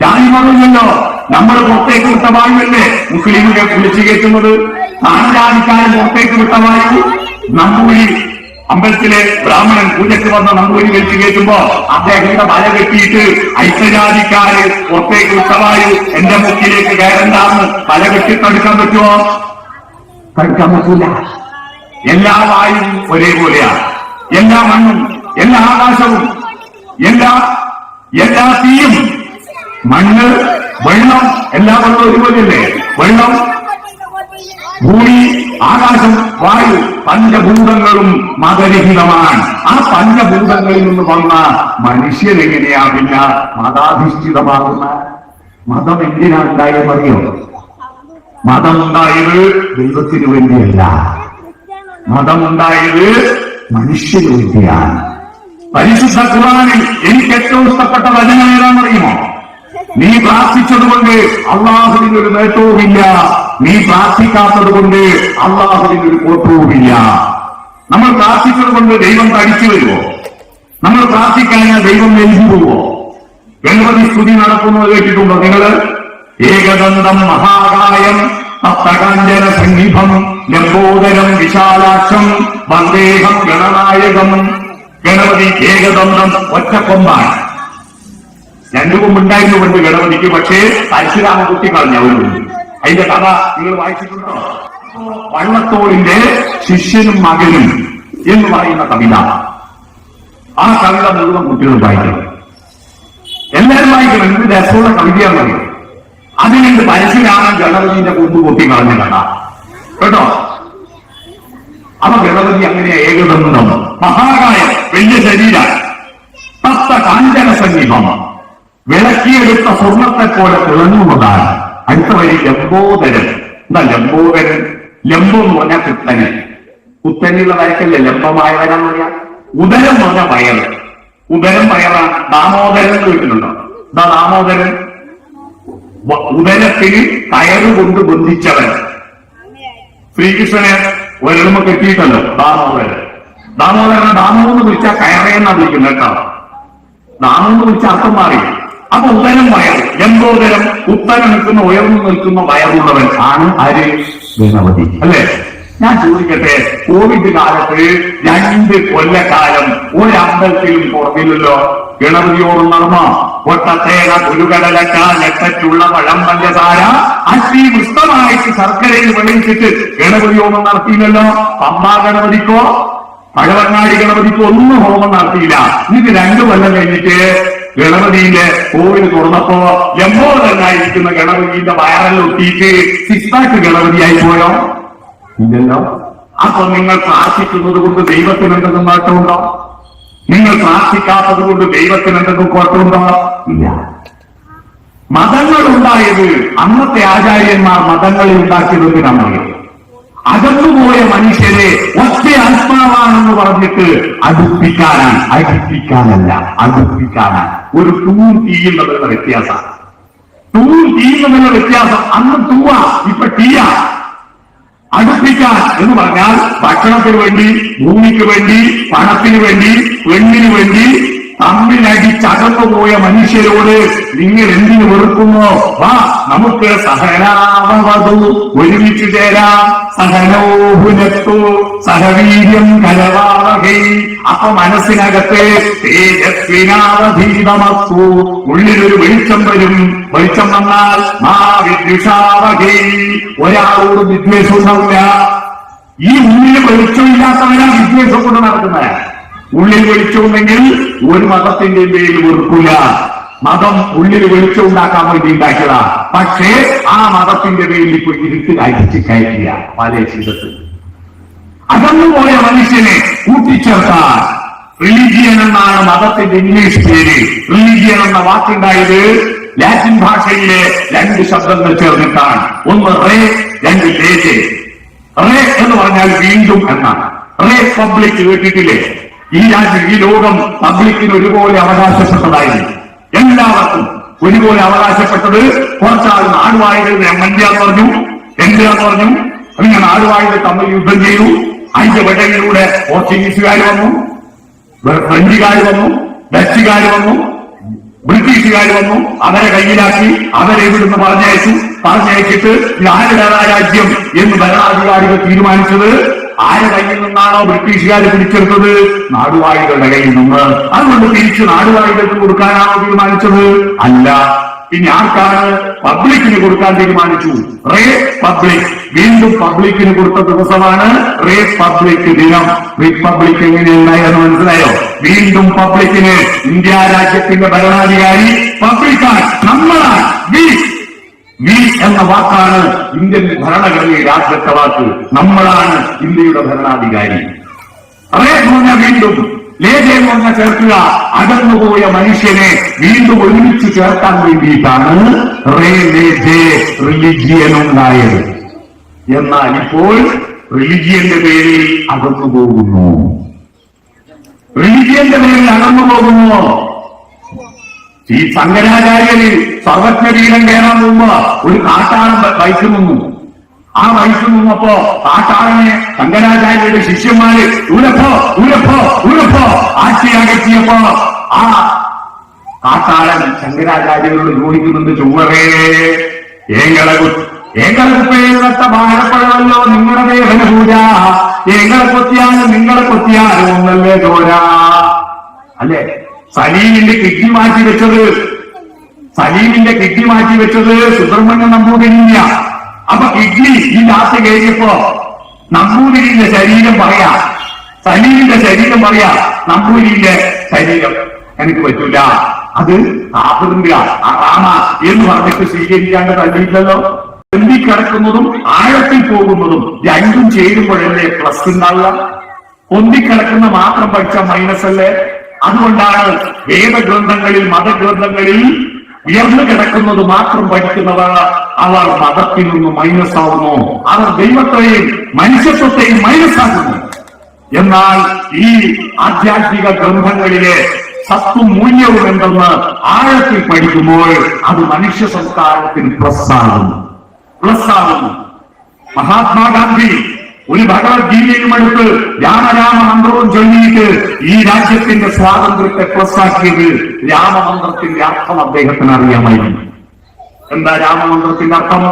ജാതി മതമില്ലല്ലോ. നമ്മൾ പുറത്തേക്ക് വിട്ട വായുവല്ലേ മുസ്ലിമുകൾ വിളിച്ചു കയറ്റുന്നത്? നാലാധികാരം പുറത്തേക്ക് വിട്ട വായു. നമ്പൂരി അമ്പലത്തിലെ ബ്രാഹ്മണൻ പൂജയ്ക്ക് വന്ന നമ്പൂരി വിളിച്ചു കയറ്റുമ്പോ അദ്ദേഹത്തിന്റെ വല കെട്ടിയിട്ട് ഐക്യജാതിക്കാര് പുറത്തേക്ക് വിട്ട വായു എന്റെ മുക്കിലേക്ക് കയറണ്ടാന്ന് വല കെട്ടി തടുക്കാൻ പറ്റുമോ? തടുക്കാൻ പറ്റൂല. എല്ലാ വായും ഒരേപോലെയാണ്. എല്ലാ മണ്ണും, എല്ലാ ആകാശവും, എല്ലാ തീയും, മണ്ണ്, വെള്ളം, എല്ലാ വെള്ളവും ഒരുപോലെയല്ലേ? വെള്ളം, ഭൂമി, ആകാശം, വായു, പഞ്ചഭൂതങ്ങളും മതരഹിതമാണ്. ആ പഞ്ചഭൂതങ്ങളിൽ നിന്ന് വന്ന മനുഷ്യരെങ്ങനെയാ പിന്നെ മതാധിഷ്ഠിതമാകുന്ന? മതം എന്തിനാ ഉണ്ടായെന്നറിയോ? മതമുണ്ടായത് ദൈവത്തിനു വേണ്ടിയല്ല, മതമുണ്ടായത് മനുഷ്യന് വേണ്ടിയാണ്. പരിശുദ്ധ ഖുർആനിൽ എനിക്ക് ഏറ്റവും ഇഷ്ടപ്പെട്ട വചനം ഏതാണെന്നറിയുമോ? നീ പ്രാർത്ഥിച്ചതുകൊണ്ട് അള്ളാഹുവിനൊരു നേട്ടവുമില്ല, നീ പ്രാർത്ഥിക്കാത്തത് കൊണ്ട് അള്ളാഹുവിനൊരു കോട്ടവുമില്ല. നമ്മൾ പ്രാർത്ഥിച്ചത് കൊണ്ട് ദൈവം തടിച്ചു വരുമോ? നമ്മൾ പ്രാർത്ഥിക്കഴിഞ്ഞാൽ ദൈവം എഴുതി പോവോ? ഗണപതി സ്തുതി നടക്കുന്നത് കേട്ടിട്ടുണ്ടോ നിങ്ങള്? ഏകദന്തം മഹാകായം തപ്തകാഞ്ചന സന്നിഭം ലംബോദരം വിശാലാക്ഷം വന്ദേഹം ഗണനായകം. ഗണപതി ഏകദന്തം, ഒറ്റക്കൊമ്പാണ്. രണ്ടു കൊമ്പുണ്ടായിരുന്നു കൊണ്ട് ഗണപതിക്ക്. പക്ഷേ പരശുരാമ കുത്തി കളഞ്ഞ ഒരു കൊമ്പ്. അതിന്റെ കഥ നിങ്ങൾ വായിച്ചിട്ടുണ്ടോ? വള്ളത്തോളിന്റെ ശിഷ്യനും മകനും എന്ന് പറയുന്ന കവിത. ആ കവിത മുഴുവൻ കുട്ടികൾ വായിക്കണം, എല്ലാവരും വായിക്കണം. എന്ത് രസമുള്ള കവിതയാണെന്നറിയോ? അതിനെന്ത് പരശുരാമൻ ഗണപതിന്റെ കൊമ്പ് കൊത്തി കളഞ്ഞ കഥ കേട്ടോ. അപ്പൊ ഗണപതി അങ്ങനെ ഏകദന്തം മഹാകായം, വലിയ ശരീരം, തപ്ത കാഞ്ചന സന്നിഭം, വിളക്കിയെടുത്ത സ്വർണത്തെ പോലെ തിളങ്ങുന്നതാണ്. അടുത്ത വരി ലംബോദരൻ. എന്താ ലംബോദരൻ? ലംബം എന്ന് പറഞ്ഞാൽ കുത്തന്. കുത്തനുള്ള വരക്കല്ലേ ലംബമായവരാന്ന് പറയാ. ഉദരം എന്ന് പറഞ്ഞാൽ വയറ്. ഉദരം വയറാണ്. ദാമോദരൻ എന്ന് കേട്ടിട്ടുണ്ടോ? എന്താ ദാമോദരൻ? ഉദരത്തിന് കയറ് കൊണ്ട് ബന്ധിച്ചവൻ. ശ്രീകൃഷ്ണനെ ഒരെളുമ കെട്ടിയിട്ടല്ലോ ദാമോദരൻ. ദാമോദരനെ ദാമോ എന്ന് വിളിച്ചാൽ കയറയെന്നാ വിളിക്കുന്നത് കേട്ടോ. ദാമോ എന്ന് വിളിച്ച അർത്ഥം മാറി. അപ്പൊ ഉദരം വയർ, ലംബോദരം, ഉത്തരം നിൽക്കുന്ന ഉയർന്നു നിൽക്കുന്ന വയറുള്ളവൻ ആണ് ആര്? ഗണപതി അല്ലേ? ഞാൻ ചോദിക്കട്ടെ, കോവിഡ് കാലത്ത് 2 കൊല്ലക്കാലം ഒരമ്പലത്തിലും തുറന്നില്ലല്ലോ. ഗണപതിയോടും നടന്നോ? ഒട്ടത്തേക കുരുകടലക്ക നെട്ടറ്റുള്ള പഴം പഞ്ചസാര അശ്രീ വൃഷ്ടമായിട്ട് ശർക്കരയിൽ വെളിയിച്ചിട്ട് ഗണപതിയോടും നടത്തിയില്ലല്ലോ. പമ്പാ ഗണപതിക്കോ പഴവങ്ങാടി ഗണപതിക്കോ ഒന്നും ഹോമം നടത്തിയില്ല. ഇത് 2 കൊല്ലം കഴിഞ്ഞിട്ട് ഗണപതിന്റെ കോവിഡ് തുറന്നപ്പോ ലംബോദരനായിരിക്കുന്ന ഗണപതിന്റെ വയറലൊട്ടിയിട്ട് 6 പാക്ക് ഗണപതിയായി പോയോ? ഇല്ലല്ലോ. അപ്പൊ നിങ്ങൾ പ്രാർത്ഥിക്കുന്നത് കൊണ്ട് ദൈവത്തിന് എന്തെങ്കിലും മാറ്റമുണ്ടോ? നിങ്ങൾ പ്രാർത്ഥിക്കാത്തത് കൊണ്ട് ദൈവത്തിന് എന്തെങ്കിലും കുഴപ്പമുണ്ടോ? ഇല്ല. മതങ്ങൾ ഉണ്ടായത്, അന്നത്തെ ആചാര്യന്മാർ മതങ്ങളിൽ ഉണ്ടാക്കിയതെന്തിനാണ്? അകന്നുപോയ മനുഷ്യരെ ഒറ്റ ആത്മാവാണെന്ന് പറഞ്ഞിട്ട് അടുപ്പിക്കാനാണ്, അടിപ്പിക്കാനല്ല, അടുപ്പിക്കാനാണ്. ഒരു തൂൺ തീയുന്നതിനുള്ള വ്യത്യാസം. തൂൺ തീയുന്നതിനുള്ള വ്യത്യാസം. അന്ന് തൂവാ, ഇപ്പൊ തീയാ. അടുപ്പിക്കാൻ എന്ന് പറഞ്ഞാൽ ഭക്ഷണത്തിന് വേണ്ടി, ഭൂമിക്ക് വേണ്ടി, പണത്തിന് വേണ്ടി, പെണ്ണിന് വേണ്ടി തമ്മിലടിച്ചകന്നുപോയ മനുഷ്യരോട് നിങ്ങൾ എന്തിനു വെറുക്കുന്നു? വാ നമുക്ക് സഹനാവതു, ഒരുമിച്ച് ചേരാം. സഹനോഭുനത്തു സഹവീര്യം കരവാവഹൈ. അപ്പൊ മനസ്സിനകത്ത് തേജസ്വിനാവധീതമസ്തു, ഉള്ളിലൊരു വെളിച്ചം വരും. വെളിച്ചം വന്നാൽ മാ വിദ്വിഷാവഹൈ, ഒരാളോട് വിദ്വേഷം ഉണ്ടാവില്ല. ഈ ഉള്ളിൽ വെളിച്ചമില്ലാത്തവരാ വിദ്വേഷം കൊണ്ട് നടക്കുന്നത്. ഉള്ളിൽ വെളിച്ചമുണ്ടെങ്കിൽ ഒരു മതത്തിന്റെ പേരിൽ വെറുക്കില്ല. മതം ഉള്ളിൽ വെളിച്ചം ഉണ്ടാക്കാൻ വേണ്ടി ഉണ്ടാക്കിയതാ. പക്ഷേ ആ മതത്തിന്റെ പേരിൽ ഇപ്പൊ ഇരുട്ട് അടിച്ച് കയറ്റിയ പല ചിന്തത്തിൽ അകന്നുപോയ മനുഷ്യനെ കൂട്ടിച്ചേർത്താൻ റിലീജിയൻ എന്നാണ് മതത്തിന്റെ ഇംഗ്ലീഷ് പേര്. റിലീജിയൻ എന്ന വാക്കുണ്ടായത് ലാറ്റിൻ ഭാഷയിലെ രണ്ട് ശബ്ദങ്ങൾ ചേർന്നിട്ടാണ്. ഒന്ന് റേ, രണ്ട് ലേജെ. റേ എന്ന് പറഞ്ഞാൽ വീണ്ടും എന്നാണ്. റേ പബ്ലിക് കേട്ടിട്ടില്ലേ? ഈ രാജ്യം, ഈ ലോകം പബ്ലിക്കിന് ഒരുപോലെ അവകാശപ്പെട്ടതായിരുന്നു. എല്ലാവർക്കും ഒരുപോലെ അവകാശപ്പെട്ടത്. കുറച്ചാൾ നാടുവായത് എമ്മൻഡിയാന്ന് പറഞ്ഞു, എന്തിനാന്ന് പറഞ്ഞു. അങ്ങനെ നാടുവായത് തമ്മിൽ യുദ്ധം ചെയ്തു. അതിന്റെ വെടയിലൂടെ പോർച്ചുഗീസുകാർ വന്നു, ഫ്രഞ്ചുകാർ വന്നു, ഡച്ചുകാർ വന്നു, ബ്രിട്ടീഷുകാർ വന്നു. അവരെ കയ്യിലാക്കി അവരെ ഇവിടുന്ന് പറഞ്ഞയച്ചിട്ട് ആരുടെ രാജ്യം എന്ന് ഭരണാധികാരികൾ തീരുമാനിച്ചത്. ആരെ കയ്യിൽ നിന്നാണോ ബ്രിട്ടീഷുകാർ പിടിച്ചെടുത്തത്? നാടുവാഴികളുടെ കയ്യിൽ നിന്ന്. അതുകൊണ്ട് തിരിച്ച് നാടുവാഴികൾക്ക് കൊടുക്കാനാണോ തീരുമാനിച്ചത്? അല്ല. ഇനി ആർക്കാണ്? പബ്ലിക്കിന് കൊടുക്കാൻ തീരുമാനിച്ചു. Re public. വീണ്ടും പബ്ലിക്കിന് കൊടുത്ത ദിവസമാണ് റേ പബ്ലിക് ദിനം. റിപ്പബ്ലിക് എങ്ങനെയുണ്ടായെന്ന് മനസ്സിലായോ? വീണ്ടും പബ്ലിക്കിന്. ഇന്ത്യ രാജ്യത്തിന്റെ ഭരണാധികാരി പബ്ലിക്കാണ്, നമ്മളാണ്. വി എന്ന വാക്കാണ് ഇന്ത്യൻ ഭരണഘടനയുടെ ആദ്യത്തെ വാക്ക്. നമ്മളാണ് ഇന്ത്യയുടെ ഭരണാധികാരി. റേ എന്ന് പറഞ്ഞാൽ വീണ്ടും, ലേജ എന്ന് പറഞ്ഞാൽ ചേർക്കുക. അകന്നുപോയ മനുഷ്യനെ വീണ്ടും ഒരുമിച്ച് ചേർക്കാൻ വേണ്ടിയിട്ടാണ് റേ ലേജെ റിലിജിയൻ ഉണ്ടായത്. എന്നാൽ ഇപ്പോൾ റിലിജിയന്റെ പേരിൽ അകന്നു പോകുന്നു. റിലിജിയന്റെ പേരിൽ അകന്നു പോകുന്നു. ഈ ശങ്കരാചാര്യന് സർവജ്ഞപീഠം കയറാൻ മുമ്പ് ഒരു കാട്ടാളൻ വയസ്സ് നിന്നു. ആ വയസ്സ് നിന്നപ്പോ കാട്ടാളനെ ശങ്കരാചാര്യരുടെ ശിഷ്യന്മാര് ഊരപ്പോ ആശി അകറ്റിയപ്പോ ആ കാട്ടാളൻ ശങ്കരാചാര്യരോട് ചോദിക്കുന്നുണ്ട്, ചുവറേ ഏങ്ങളെപ്പേരത്ത ഭാരപ്പഴമല്ലോ നിങ്ങളുടെ ദേവന പൂജ. ഏങ്ങളെ കൊത്തിയാലും നിങ്ങളെ കൊത്തിയാലും ഒന്നല്ലേ ചോര. അല്ലേ? സലീമിന്റെ കിഡ്നി മാറ്റി വെച്ചത് സുബ്രഹ്മണ്യ നമ്പൂതിരിയ. അപ്പൊ കിഡ്നി ഈ ലാസ്റ്റ് കയറിയപ്പോ നമ്പൂതിരിന്റെ ശരീരം പറയാ, സലീമിന്റെ ശരീരം പറയാ, നമ്പൂതിരിന്റെ ശരീരം എനിക്ക് പറ്റൂല, അത് ആപറിന്റെ ആറാമ എന്ന് പറഞ്ഞിട്ട് സ്വീകരിക്കാണ്ട് തല്ലിയില്ലല്ലോ. പൊന്തിക്കിടക്കുന്നതും ആഴത്തിൽ പോകുന്നതും രണ്ടും ചേരുമ്പോഴല്ലേ പ്ലസ് ഉണ്ടാവുക. പൊന്തിക്കിടക്കുന്ന മാത്രം പഠിച്ച മൈനസ് അല്ലേ? അതുകൊണ്ടാണ് വേദഗ്രന്ഥങ്ങളിൽ, മതഗ്രന്ഥങ്ങളിൽ ഉയർന്നു കിടക്കുന്നത് മാത്രം പഠിക്കുന്നവർ അവർ മതത്തിൽ നിന്ന് മൈനസ് ആവുന്നു. അവർ ദൈവത്തെയും മനുഷ്യത്വത്തെയും മൈനസ് ആക്കുന്നു. എന്നാൽ ഈ ആധ്യാത്മിക ഗ്രന്ഥങ്ങളിലെ സത്തും മൂല്യവും എന്തെന്ന് ആഴത്തിൽ പഠിക്കുമ്പോൾ അത് മനുഷ്യ സംസ്കാരത്തിന് പ്ലസ് ആകുന്നു. മഹാത്മാഗാന്ധി ഒരു ഭഗവത്ഗീതയും എടുത്ത് രാമരാമ മന്ത്രവും ചൊല്ലിയിട്ട് ഈ രാജ്യത്തിന്റെ സ്വാതന്ത്ര്യത്തെ പ്ലസ്സാക്കിയത് രാമമന്ത്രത്തിന്റെ അർത്ഥം അദ്ദേഹത്തിന് അറിയാമായിരുന്നു. എന്താ രാമമന്ത്രത്തിന്റെ അർത്ഥം?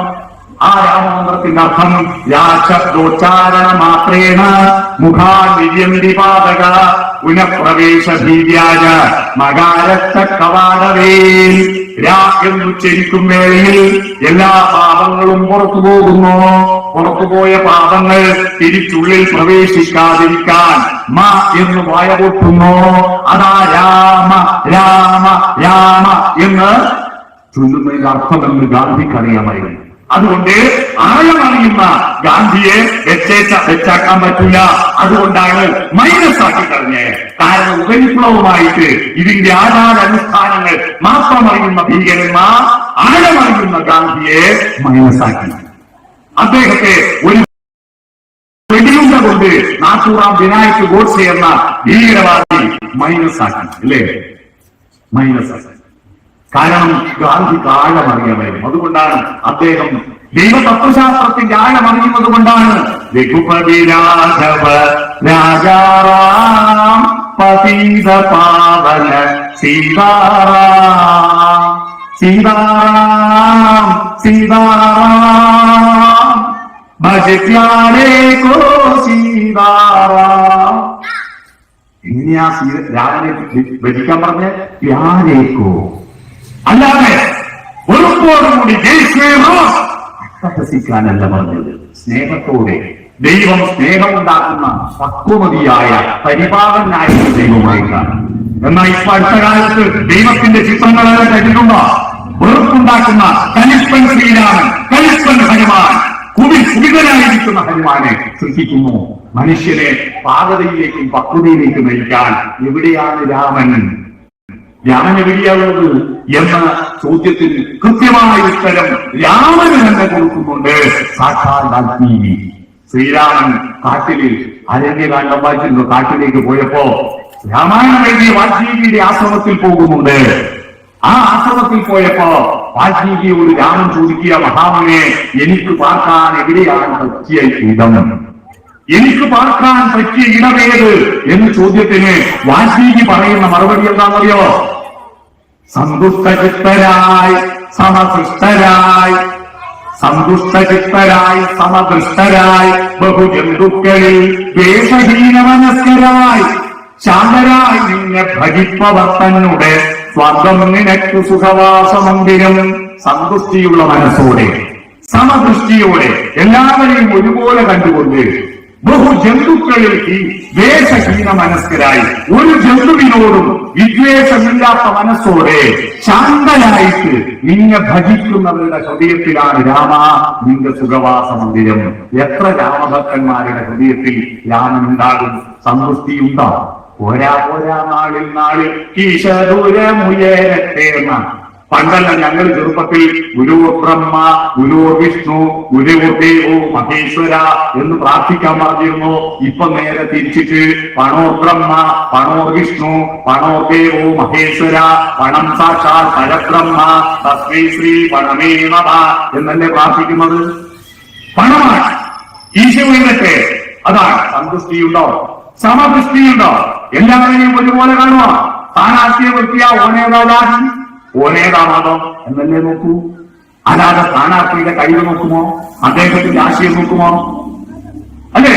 ആ രാമമന്ത്രത്തിന്റെ അർത്ഥം രാശബ്ദോച്ചാരണ മാത്രേണ മുഖാനിര്യന്തിപാതക പുനഃപ്രവേശ ഭീര്യാജ മകാരച്ച കവാടവേ. രാ എന്നുച്ചരിക്കും വേളയിൽ എല്ലാ പാപങ്ങളും പുറത്തു പോകുന്നു. പുറത്തുപോയ പാപങ്ങൾ തിരിച്ചുള്ളിൽ പ്രവേശിക്കാതിരിക്കാൻ മ എന്ന് വായ പൊട്ടുന്നു. അതാ രാമ രാമ രാമ എന്ന് ചൊല്ലുന്നതിന്റെ അർത്ഥമെന്ന് ഗാന്ധിക്ക് അറിയാമായിരുന്നു. അതുകൊണ്ട് ആഴമറിയുന്ന ഗാന്ധിയെ വെച്ചാക്കാൻ പറ്റില്ല. അതുകൊണ്ടാണ് മൈനസ് ആക്കി കളഞ്ഞത്. കാരണം ഉപരിപ്ലവമായിട്ട് ഇതിന്റെ ആചാരാനുഷ്ഠാനങ്ങൾ മാത്രം അറിയുന്ന ഭീകരന്മാർ ആഴമറിയുന്ന ഗാന്ധിയെ മൈനസാക്കി. അദ്ദേഹത്തെ ഒരു വെടിയുണ്ട കൊണ്ട് നാട്ടൂറാം വിനായക് ഗോഡ്സെ എന്ന ഭീകരവാദി മൈനസാക്കി. അല്ലേ? മൈനസാക്കി. കാരണം ഗാന്ധിക്ക് ആഴമറിയാമായിരുന്നു. അതുകൊണ്ടാണ് അദ്ദേഹം ദൈവതത്വശാസ്ത്രത്തിന്റെ ആഴമറിയുന്നത് കൊണ്ടാണ് രഘുപതി രാഘവ രാജാറാം പതീത പാവന സീതാറാം സീതാറാം സീതാറാം ഭജപ്യാരേ കോ സീതാറാം. എങ്ങനെയാ രാമനെ ഭജിക്കാൻ പറഞ്ഞ? പ്യാരേക്കോ, അല്ലാതെ വെറുപ്പോടുകൂടി അട്ടഹസിക്കാനല്ല പറഞ്ഞത്. സ്നേഹത്തോടെ ദൈവം സ്നേഹമുണ്ടാക്കുന്ന പക്വമതിയായ പരിപാലനായ ദൈവമായിട്ടാണ്. എന്നാൽ ഇപ്പൊ അടുത്ത കാലത്ത് ദൈവത്തിന്റെ ചിത്രങ്ങളെല്ലാം കണ്ടിട്ടുണ്ടോ? വെറുപ്പുണ്ടാക്കുന്ന കലിപ്പൻ ശ്രീരാമൻ, കലിപ്പൻ ഹനുമാൻ, കുപിതനായിരിക്കുന്ന ഹനുമാനെ സൃഷ്ടിക്കുന്നു. മനുഷ്യനെ പാകതയിലേക്കും പക്വതയിലേക്കും നയിക്കാൻ എവിടെയാണ് രാമൻ? രാമൻ എവിടെയാണുള്ളത് എന്ന ചോദ്യത്തിന് കൃത്യമായ ഉത്തരം രാമന് തന്നെ കൊടുക്കുന്നുണ്ട് സാക്ഷാൽ വാൽമീകി. ശ്രീരാമൻ കാട്ടില് അരണ്യകാന്ഡം വായിച്ചിരുന്നു. കാട്ടിലേക്ക് പോയപ്പോ രാമായണം എഴുതിയ വാൽമീകിയുടെ ആശ്രമത്തിൽ പോകുന്നുണ്ട്. ആ ആശ്രമത്തിൽ പോയപ്പോ വാൽമീകിയോട് രാമൻ ചോദിക്കുക, മഹാമുനെ, എനിക്ക് പാർക്കാൻ എവിടെയാണ് പറ്റിയ ഇടം? എനിക്ക് പാർക്കാൻ പറ്റിയ ഇടമേത് എന്ന് ചോദ്യത്തിന് വാൽമീകി പറയുന്ന മറുപടി എന്താണെന്നറിയോ? സന്തുഷ്ടചിത്തരായി സമസൃഷ്ടരായി, സന്തുഷ്ടചിത്തരായി സമദൃഷ്ടരായി, ബഹുജന്തുക്കളിൽ ദ്വേഷഹീനമനസ്കരായി, ശാന്തരായി നിന്നെ ഭജിപ്പവർ തന്നെ സ്വർഗം നിനക്ക് സുഖവാസമന്ദിരം. സന്തുഷ്ടിയുള്ള മനസ്സോടെ, സമദൃഷ്ടിയോടെ, എല്ലാവരെയും ഒരുപോലെ കണ്ടുകൊണ്ട്, ബഹുജന്തുക്കളിൽ ദ്വേഷഹീന മനസ്കരായി, ഒരു ജന്തുവിനോടും വിദ്വേഷമില്ലാത്ത മനസ്സോടെ ശാന്തനായിട്ട് നിന്നെ ഭജിക്കുന്നവരുടെ ഹൃദയത്തിലാണ് രാമ നിന്റെ സുഖവാസ മന്ദിരം. എത്ര രാമഭക്തന്മാരുടെ ഹൃദയത്തിൽ രാമനുണ്ടാകും? സന്തുഷ്ടിയുണ്ടാകും. പോരാ പോരാ നാളിൽ ഈശദൂരമുയരട്ടെ എന്നാണ്. പണ്ടെല്ലാം ഞങ്ങൾ ചെറുപ്പത്തിൽ ഗുരു ബ്രഹ്മ, ഗുരു വിഷ്ണു, ഗുരു ദേവോ മഹേശ്വര എന്ന് പ്രാർത്ഥിക്കാൻ പറഞ്ഞിരുന്നു. ഇപ്പൊ നേരെ തിരിച്ചിട്ട് പണോ ബ്രഹ്മ, പണോ വിഷ്ണു, പണോ ദേവോ മഹേശ്വര, പണം സാക്ഷാൽ പരബ്രഹ്മ, തസ്മൈ ശ്രീ പണമേ നമഃ എന്നല്ലേ പ്രാർത്ഥിക്കുന്നത്. പണമാണ് ഈശോയിലൊക്കെ. അതാണ് സന്തുഷ്ടിയുണ്ടോ? സമദൃഷ്ടിയുണ്ടോ? എല്ലാവരെയും ഒരുപോലെ കാണുക. സ്ഥാനാർത്ഥിയെ വൃത്തിയാ ഓനേതാ മതം എന്നല്ലേ നോക്കൂ. അല്ലാതെ സ്ഥാനാർത്ഥിയുടെ കഴിവ് നോക്കുമോ? അദ്ദേഹത്തിന്റെ ആശയം നോക്കുമോ? അല്ലേ?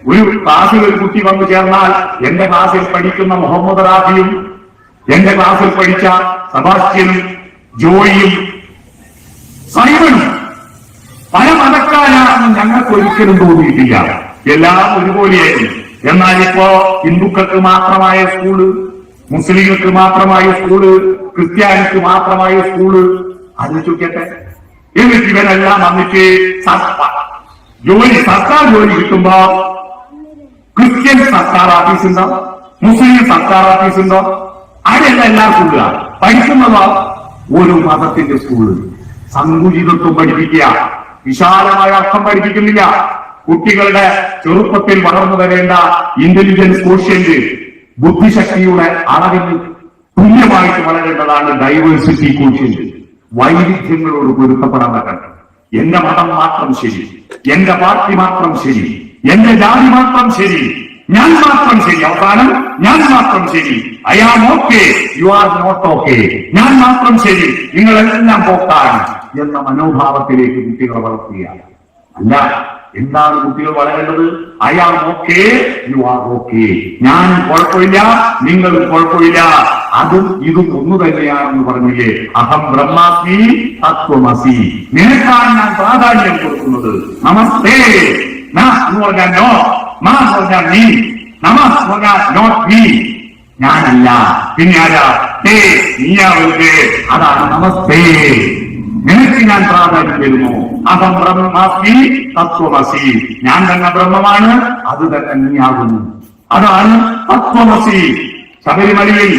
ഒരു ക്ലാസ്സിൽ ഒരു കുട്ടി വന്നു ചേർന്നാൽ എന്റെ ക്ലാസ്സിൽ പഠിക്കുന്ന മുഹമ്മദ് റാഫിയും എന്റെ ക്ലാസ്സിൽ പഠിച്ച സെബാസ്റ്റ്യനും ജോയിയും സൈമനും പല മതക്കാരാണെന്ന് ഞങ്ങൾക്ക് ഒരിക്കലും തോന്നിയിട്ടില്ല. എല്ലാം ഒരുപോലെയായിരുന്നു. എന്നാൽ ഇപ്പോ ഹിന്ദുക്കൾക്ക് മാത്രമായ സ്കൂള്, മുസ്ലിങ്ങൾക്ക് മാത്രമായ സ്കൂള്, ക്രിസ്ത്യാനിക്ക് മാത്രമായ സ്കൂള്. അത് ചോദിക്കട്ടെ. എന്നിട്ട് ഇവരെല്ലാം വന്നിട്ട് സർക്കാർ ജോലി കിട്ടുമ്പോ ക്രിസ്ത്യൻ സർക്കാർ ഓഫീസുണ്ടോ? മുസ്ലിം സർക്കാർ ഓഫീസുണ്ടോ? അവിടെയല്ല എല്ലാ സ്കൂളുകളാണ് പഠിക്കുന്നതോ ഒരു മതത്തിന്റെ സ്കൂള്. സങ്കുചിതത്വം പഠിപ്പിക്കുക, വിശാലമായ അർത്ഥം പഠിപ്പിക്കുന്നില്ല. കുട്ടികളുടെ ചെറുപ്പത്തിൽ വളർന്നു വരേണ്ട ഇന്റലിജൻസ് കോഷ്യന്റ്, ബുദ്ധിശക്തിയുടെ അളവിന് തുല്യമായിട്ട് വളരേണ്ടതാണ് ഡൈവേഴ്സിറ്റി കോഷ്യന്റ്. വൈവിധ്യങ്ങളോട് പൊരുത്തപ്പെടാൻ പറ്റണം. എന്റെ മതം മാത്രം ശരി, എന്റെ പാർട്ടി മാത്രം ശരി, എന്റെ ജാതി മാത്രം ശരി, ഞാൻ മാത്രം ശരി, അവസാനം ഞാൻ മാത്രം ശരി, I am okay, you are not okay, ഞാൻ മാത്രം ശരി, നിങ്ങളെല്ലാം പോക്കാണ് എന്ന മനോഭാവത്തിലേക്ക് കുട്ടികളെ വളർത്തുക. അല്ല, എന്താണ് കുട്ടികൾ വളരേണ്ടത്? I am okay, you are okay. ഞാൻ കുഴപ്പമില്ല, നിങ്ങൾ കുഴപ്പമില്ല, അതും ഇതും ഒന്നു തന്നെയാണെന്ന് പറഞ്ഞില്ലേ? അഹം ബ്രഹ്മാസ്മി തത്വമസി. നിനക്കാണ് ഞാൻ പ്രാധാന്യം കൊടുക്കുന്നത്. നമസ്തേ ന എന്ന് പറഞ്ഞാൽ നോ, മാ എന്ന് പറഞ്ഞാൽ നീ, നമ എന്ന് പറഞ്ഞാൽ നോട്ട് നീ, ഞാനല്ല. പിന്നെ ആരാ? തേ, നീയാവരുത്. അതാണ് നമസ്തേ. നിനക്ക് ഞാൻ പ്രാധാന്യം തരുന്നു. അഹം ബ്രഹ്മാസ്മി തത്വമസി. ഞാൻ തന്നെ ബ്രഹ്മമാണ്, അത് തന്നെ നീയാകുന്നു. അതാണ് തത്വമസി. ശബരിമലയിൽ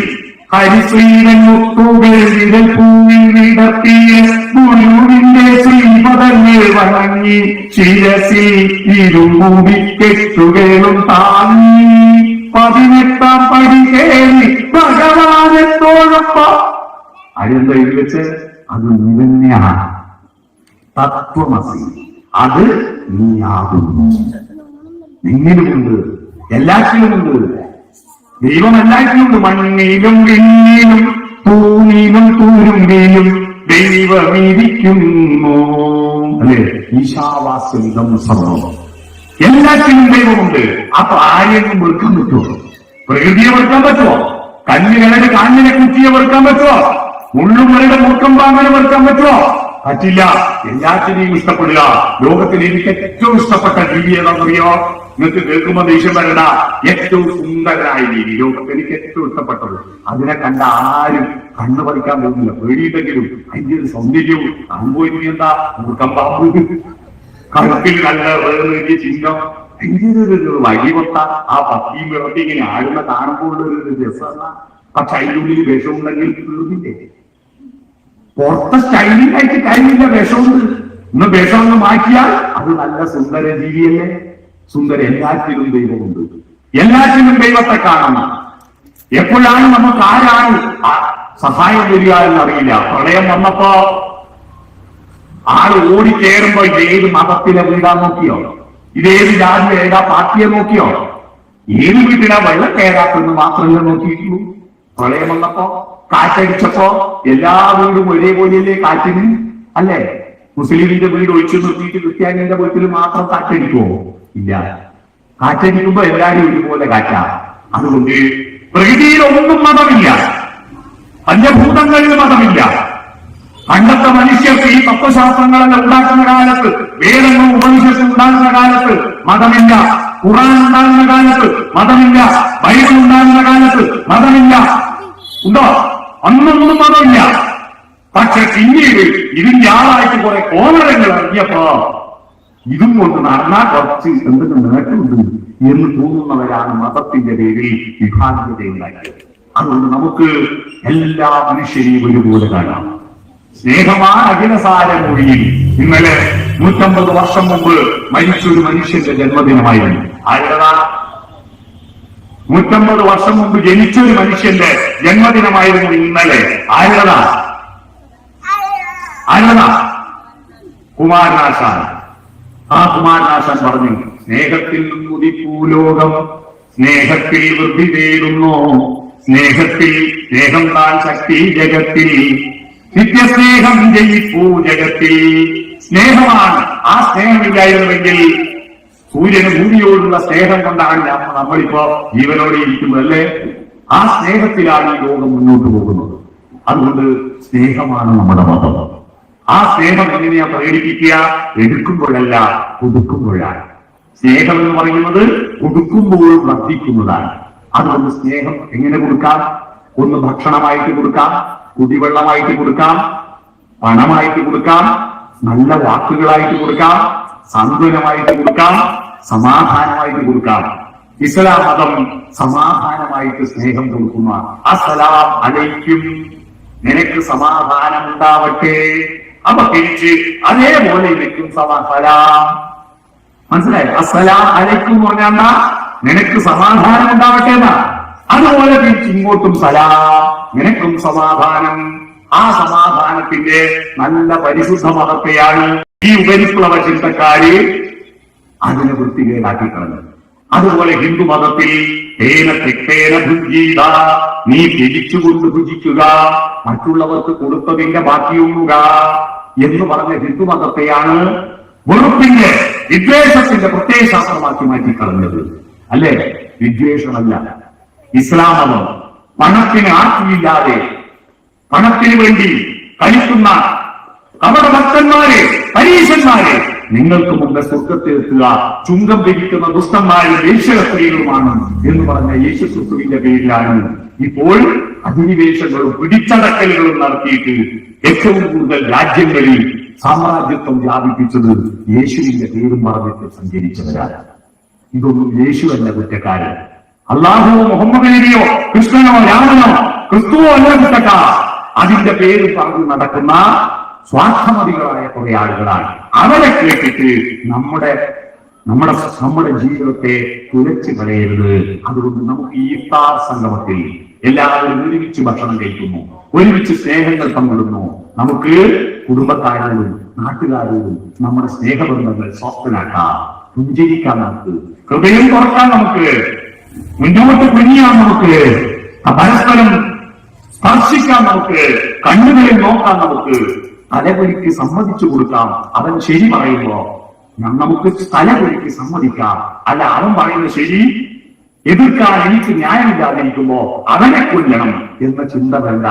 ഹരിശ്രീരൻ മുത്തുകൾ വിരൽ പൂവിൽ വിടർത്തിയ ഗുരുവിന്റെ ശ്രീപദങ്ങൾ വണങ്ങി ശിരസിൽ ഇരുമൂടിക്കെട്ടുകളും താങ്ങി 18ാം പടി കയറി ഭഗവാനെ തോഴപ്പോ അതെന്താ ഇത് വെച്ച്? അത് നീ തന്നെയാണ്. തത്വമസി, അത് നീയാകുന്നു. നിന്നിലുമുണ്ട്, എല്ലാറ്റിലുമുണ്ട്. ദൈവം എല്ലാറ്റിലുമുണ്ട്. മണ്ണിലും വിണ്ണിലും തൂണിലും തൂരുമ്പിലും ദൈവമിരിക്കുന്നു. അല്ലെ? ഈശാവാസ്യം ഇതം സർവം. എല്ലാറ്റിലും ദൈവമുണ്ട്. അപ്പൊ ആരെയും വെറുക്കാൻ പറ്റുമോ? പ്രകൃതിയെ വെറുക്കാൻ പറ്റുമോ? കല്ലുകളുടെ കാഞ്ഞിനെ കുറ്റിയെ വെറുക്കാൻ പറ്റുമോ? മുള്ളുമലയുടെ മൂർക്കം പാമ്പിനെ വെറുക്കാൻ പറ്റുമോ? പറ്റില്ല. എല്ലാറ്റിനെയും ഇഷ്ടപ്പെടുക. ലോകത്തിൽ എനിക്ക് ഏറ്റവും ഇഷ്ടപ്പെട്ട ജീവി ഏതാണെന്നറിയോ? നിങ്ങൾക്ക് കേൾക്കുമ്പോൾ ദേഷ്യം വരണ്ട. ഏറ്റവും സുന്ദരനായ ജീവി ലോകത്തിൽ എനിക്ക് ഏറ്റവും ഇഷ്ടപ്പെട്ടത്. അതിനെ കണ്ട ആരും കണ്ണു പറിക്കാൻ പോകുന്നില്ല. പേടിയില്ലെങ്കിലും അതിന്റെ ഒരു സൗന്ദര്യവും കാണുമ്പോൾ എന്താ മൂർക്കമ്പാമ്പ്, കഴുത്തിൽ നല്ല വേറെ ചിഹ്നം, അതിന്റെ ഒരു വഴിവത്ത ആ പത്തിയും വിളത്തി ഇങ്ങനെ ആടുന്ന കാണുമ്പോൾ ഒരു രസമാണ്. പക്ഷെ അതിൻ്റെ ഉള്ളിൽ വിഷമുണ്ടെങ്കിൽ തീർന്നില്ലേ? പുറത്തെ സ്റ്റൈലിംഗ് ആയിട്ട് കാര്യമില്ല, വിഷമുണ്ട്. ഇന്ന് വിഷം ഒന്ന് മാറ്റിയാൽ അത് നല്ല സുന്ദര ജീവിയല്ലേ? സുന്ദര. എല്ലാറ്റിലും ദൈവമുണ്ട്, എല്ലാറ്റിലും ദൈവത്തെ കാണണം. എപ്പോഴാണ് നമുക്ക് ആരാണ് സഹായം വരിക എന്നറിയില്ല. പ്രളയം വന്നപ്പോ ആള് ഓടിക്കേറുമ്പോ ഏത് മതത്തിലെ വീടാ നോക്കിയോ? ഇതേത് ജാതി ഏതാ പാർട്ടിയെ നോക്കിയോ? ഏത് വീട്ടിലാ വെള്ളം കയറാത്തെന്ന് മാത്രമല്ല നോക്കിയിട്ടുള്ളൂ. പ്രളയം വന്നപ്പോ കാറ്റടിച്ചപ്പോ എല്ലാ വീടും ഒരേപോലെയല്ലേ കാറ്റിന്? അല്ലേ? മുസ്ലിമിന്റെ വീട് ഒഴിച്ചു നിർത്തിയിട്ട് ക്രിസ്ത്യാനിന്റെ വീട്ടിൽ മാത്രം കാറ്റടിക്കുമോ? ഇല്ല. കാറ്റടിക്കുമ്പോ എല്ലാവരും ഒരുപോലെ കാറ്റാ. അതുകൊണ്ട് പ്രകൃതിയിലൊന്നും മതമില്ല, പഞ്ചഭൂതങ്ങളിൽ മതമില്ല. പണ്ടത്തെ മനുഷ്യർക്ക് ഈ തത്വശാസ്ത്രങ്ങളെല്ലാം ഉണ്ടാക്കുന്ന കാലത്ത്, വേദങ്ങളും ഉപനിഷത്തും ഉണ്ടാകുന്ന കാലത്ത് മതമില്ല. ഖുർആൻ ഉണ്ടാകുന്ന കാലത്ത് മതമില്ല. ബൈബിൾ ഉണ്ടാകുന്ന കാലത്ത് മതമില്ല. ഉണ്ടോ? അന്നൊന്നും മതമില്ല. പക്ഷെ പിന്നീട് ഇതിന്റെ ആളായിട്ട് കുറെ കോമരങ്ങൾ ഇറങ്ങിയപ്പോ ഇതും കൊണ്ട് നടന്നാൽ കുറച്ച് എന്തെങ്കിലും നേട്ടമുണ്ട് എന്ന് തോന്നുന്നവരാണ് മതത്തിന്റെ പേരിൽ വിഭാഗീയതയുണ്ടാക്കിയത്. അതുകൊണ്ട് നമുക്ക് എല്ലാ മനുഷ്യരെയും ഒരുപോലെ കാണാം. സ്നേഹമാണ് അഖിലസാര മൊഴിയിൽ. ഇന്നലെ 150 വർഷം മുമ്പ് മരിച്ചൊരു മനുഷ്യന്റെ ജന്മദിനമായിരുന്നു. ആരുടേതാണ്? 150 വർഷം മുമ്പ് ജനിച്ചൊരു മനുഷ്യന്റെ ജന്മദിനമായിരുന്നു ഇന്നലെ. ആരുടേതാ? കുമാരനാശാൻ. ആ കുമാരനാശാൻ പറഞ്ഞു, സ്നേഹത്തിൽ ഉദിപ്പൂലോകം, സ്നേഹത്തിൽ വൃദ്ധി തേടുന്നു, സ്നേഹത്തിൽ സ്നേഹം താൻ ശക്തി ജഗത്തിൽ, നിത്യസ്നേഹം ജയിപ്പൂ ജഗത്തിൽ. സ്നേഹമാണ്. ആ സ്നേഹമില്ലായിരുന്നുവെങ്കിൽ സൂര്യന് ഭൂമിയോടുള്ള സ്നേഹം കൊണ്ടാണ് നമ്മളിപ്പോ ജീവനോടെ ഇരിക്കുന്നത്, അല്ലേ? ആ സ്നേഹത്തിലാണ് ഈ ലോകം മുന്നോട്ട് പോകുന്നത്. അതുകൊണ്ട് സ്നേഹമാണ് നമ്മുടെ മതം. ആ സ്നേഹം എങ്ങനെയാ പ്രകടിപ്പിക്കുക? എടുക്കുമ്പോഴല്ല, കൊടുക്കുമ്പോഴാണ്. സ്നേഹം എന്ന് പറയുന്നത് കൊടുക്കുമ്പോൾ വർദ്ധിക്കുന്നതാണ്. അതുകൊണ്ട് സ്നേഹം എങ്ങനെ കൊടുക്കാം? ഒന്ന് ഭക്ഷണമായിട്ട് കൊടുക്കാം, കുടിവെള്ളമായിട്ട് കൊടുക്കാം, പണമായിട്ട് കൊടുക്കാം, നല്ല വാക്കുകളായിട്ട് കൊടുക്കാം, സാന്ത്വനമായിട്ട് കൊടുക്കാം, സമാധാനമായിട്ട് കൊടുക്കാം. ഇസ്ലാം മതം സമാധാനമായിട്ട് സ്നേഹം കൊടുക്കുന്ന അസ്സലാം അലൈക്കും, നിനക്ക് സമാധാനം ഉണ്ടാവട്ടെ. അപ്പൊ തിരിച്ച് അതേപോലെ ഇരിക്കും സലാം. മനസ്സിലായോ? അസ്സലാം അലൈക്കും എന്ന് പറഞ്ഞാൽ നിനക്ക് സമാധാനം ഉണ്ടാവട്ടെ എന്നാ. അതുപോലെ തിരിച്ച് ഇങ്ങോട്ടും സലാം, നിനക്കും സമാധാനം. ആ സമാധാനത്തിന്റെ നല്ല പരിശുദ്ധ മതത്തെയാണ് ഈ ഉപരിപ്ലവ ചിന്തക്കാര് അതിനെ വൃത്തികേടാക്കി കളഞ്ഞത്. അതുപോലെ ഹിന്ദു മതത്തിൽ നീ തിരിച്ചുകൊണ്ട് ഭുജിക്കുക, മറ്റുള്ളവർക്ക് കൊടുത്തതിന്റെ ബാക്കിയുള്ളുക എന്ന് പറഞ്ഞ ഹിന്ദു മതത്തെയാണ് വെറുപ്പിന്റെ, വിദ്വേഷത്തിന്റെ പ്രത്യയശാസ്ത്രമാക്കി മാറ്റിക്കളഞ്ഞത്. അല്ലേ? വിദ്വേഷമല്ല ഇസ്ലാം മതം. പണത്തിന് ആർത്തിയില്ലാതെ പണത്തിന് വേണ്ടി കളിക്കുന്ന കപടഭക്തന്മാരെ, പരീശന്മാരെ നിങ്ങൾക്ക് മുമ്പ് സ്വർഗത്തിലെത്തുക, ചുങ്കം പിരിക്കുന്ന ദുഷ്ടന്മാരും വേശ്യസ്ത്രീകളുമാണ് എന്ന് പറഞ്ഞ യേശുക്രിസ്തുവിന്റെ പേരിലാണ് ഇപ്പോൾ അധിനിവേശങ്ങളും പിടിച്ചടക്കലുകളും നടത്തിയിട്ട് ഏറ്റവും കൂടുതൽ രാജ്യങ്ങളിൽ സാമ്രാജ്യത്വം വ്യാപിപ്പിച്ചത് യേശുവിന്റെ പേരും പറഞ്ഞിട്ട് സഞ്ചരിച്ചവരാണ്. ഇതൊന്നും യേശുവല്ല കുറ്റക്കാരൻ. അള്ളാഹുവോ മുഹമ്മദ് നബിയോ കൃഷ്ണനോ രാമനോ ക്രിസ്തുവോ അല്ല കുറ്റക്കാർ. അതിന്റെ പേര് പറഞ്ഞു നടക്കുന്ന സ്വാർത്ഥമതികളായ കുറെ ആളുകളാണ്. അവരെ കേട്ടിട്ട് നമ്മുടെ ജീവിതത്തെ തുലച്ചു കളയരുത്. അതുകൊണ്ട് നമുക്ക് ഈ ഇഫ്താർ സംഗമത്തിൽ എല്ലാവരും ഒരുമിച്ച് ഭക്ഷണം കഴിക്കുന്നു, ഒരുമിച്ച് സ്നേഹങ്ങൾ പങ്കിടുന്നു. നമുക്ക് കുടുംബക്കാരോടും നാട്ടുകാരോടും നമ്മുടെ സ്നേഹബന്ധങ്ങൾ സ്വസ്ഥനാക്കാം, പുഞ്ചിരിക്കാം, നമുക്ക് ഹൃദയം തുറക്കാൻ, നമുക്ക് മുന്നോട്ട് കുനിയാം, നമുക്ക് പരസ്പരം സ്പർശിക്കാം, നമുക്ക് കണ്ണുകളിൽ നോക്കാം, നമുക്ക് തലകുലിക്ക് സമ്മതിച്ചു കൊടുക്കാം. അവൻ ശരി പറയുമ്പോ നമുക്ക് തലകുലിക്ക് സമ്മതിക്കാം. അല്ല, അവൻ പറയുന്ന ശരി എതിർക്കാൻ എനിക്ക് ന്യായമില്ലാതിരിക്കുമ്പോ അവനെ കൊല്ലണം എന്ന ചിന്ത വേണ്ട.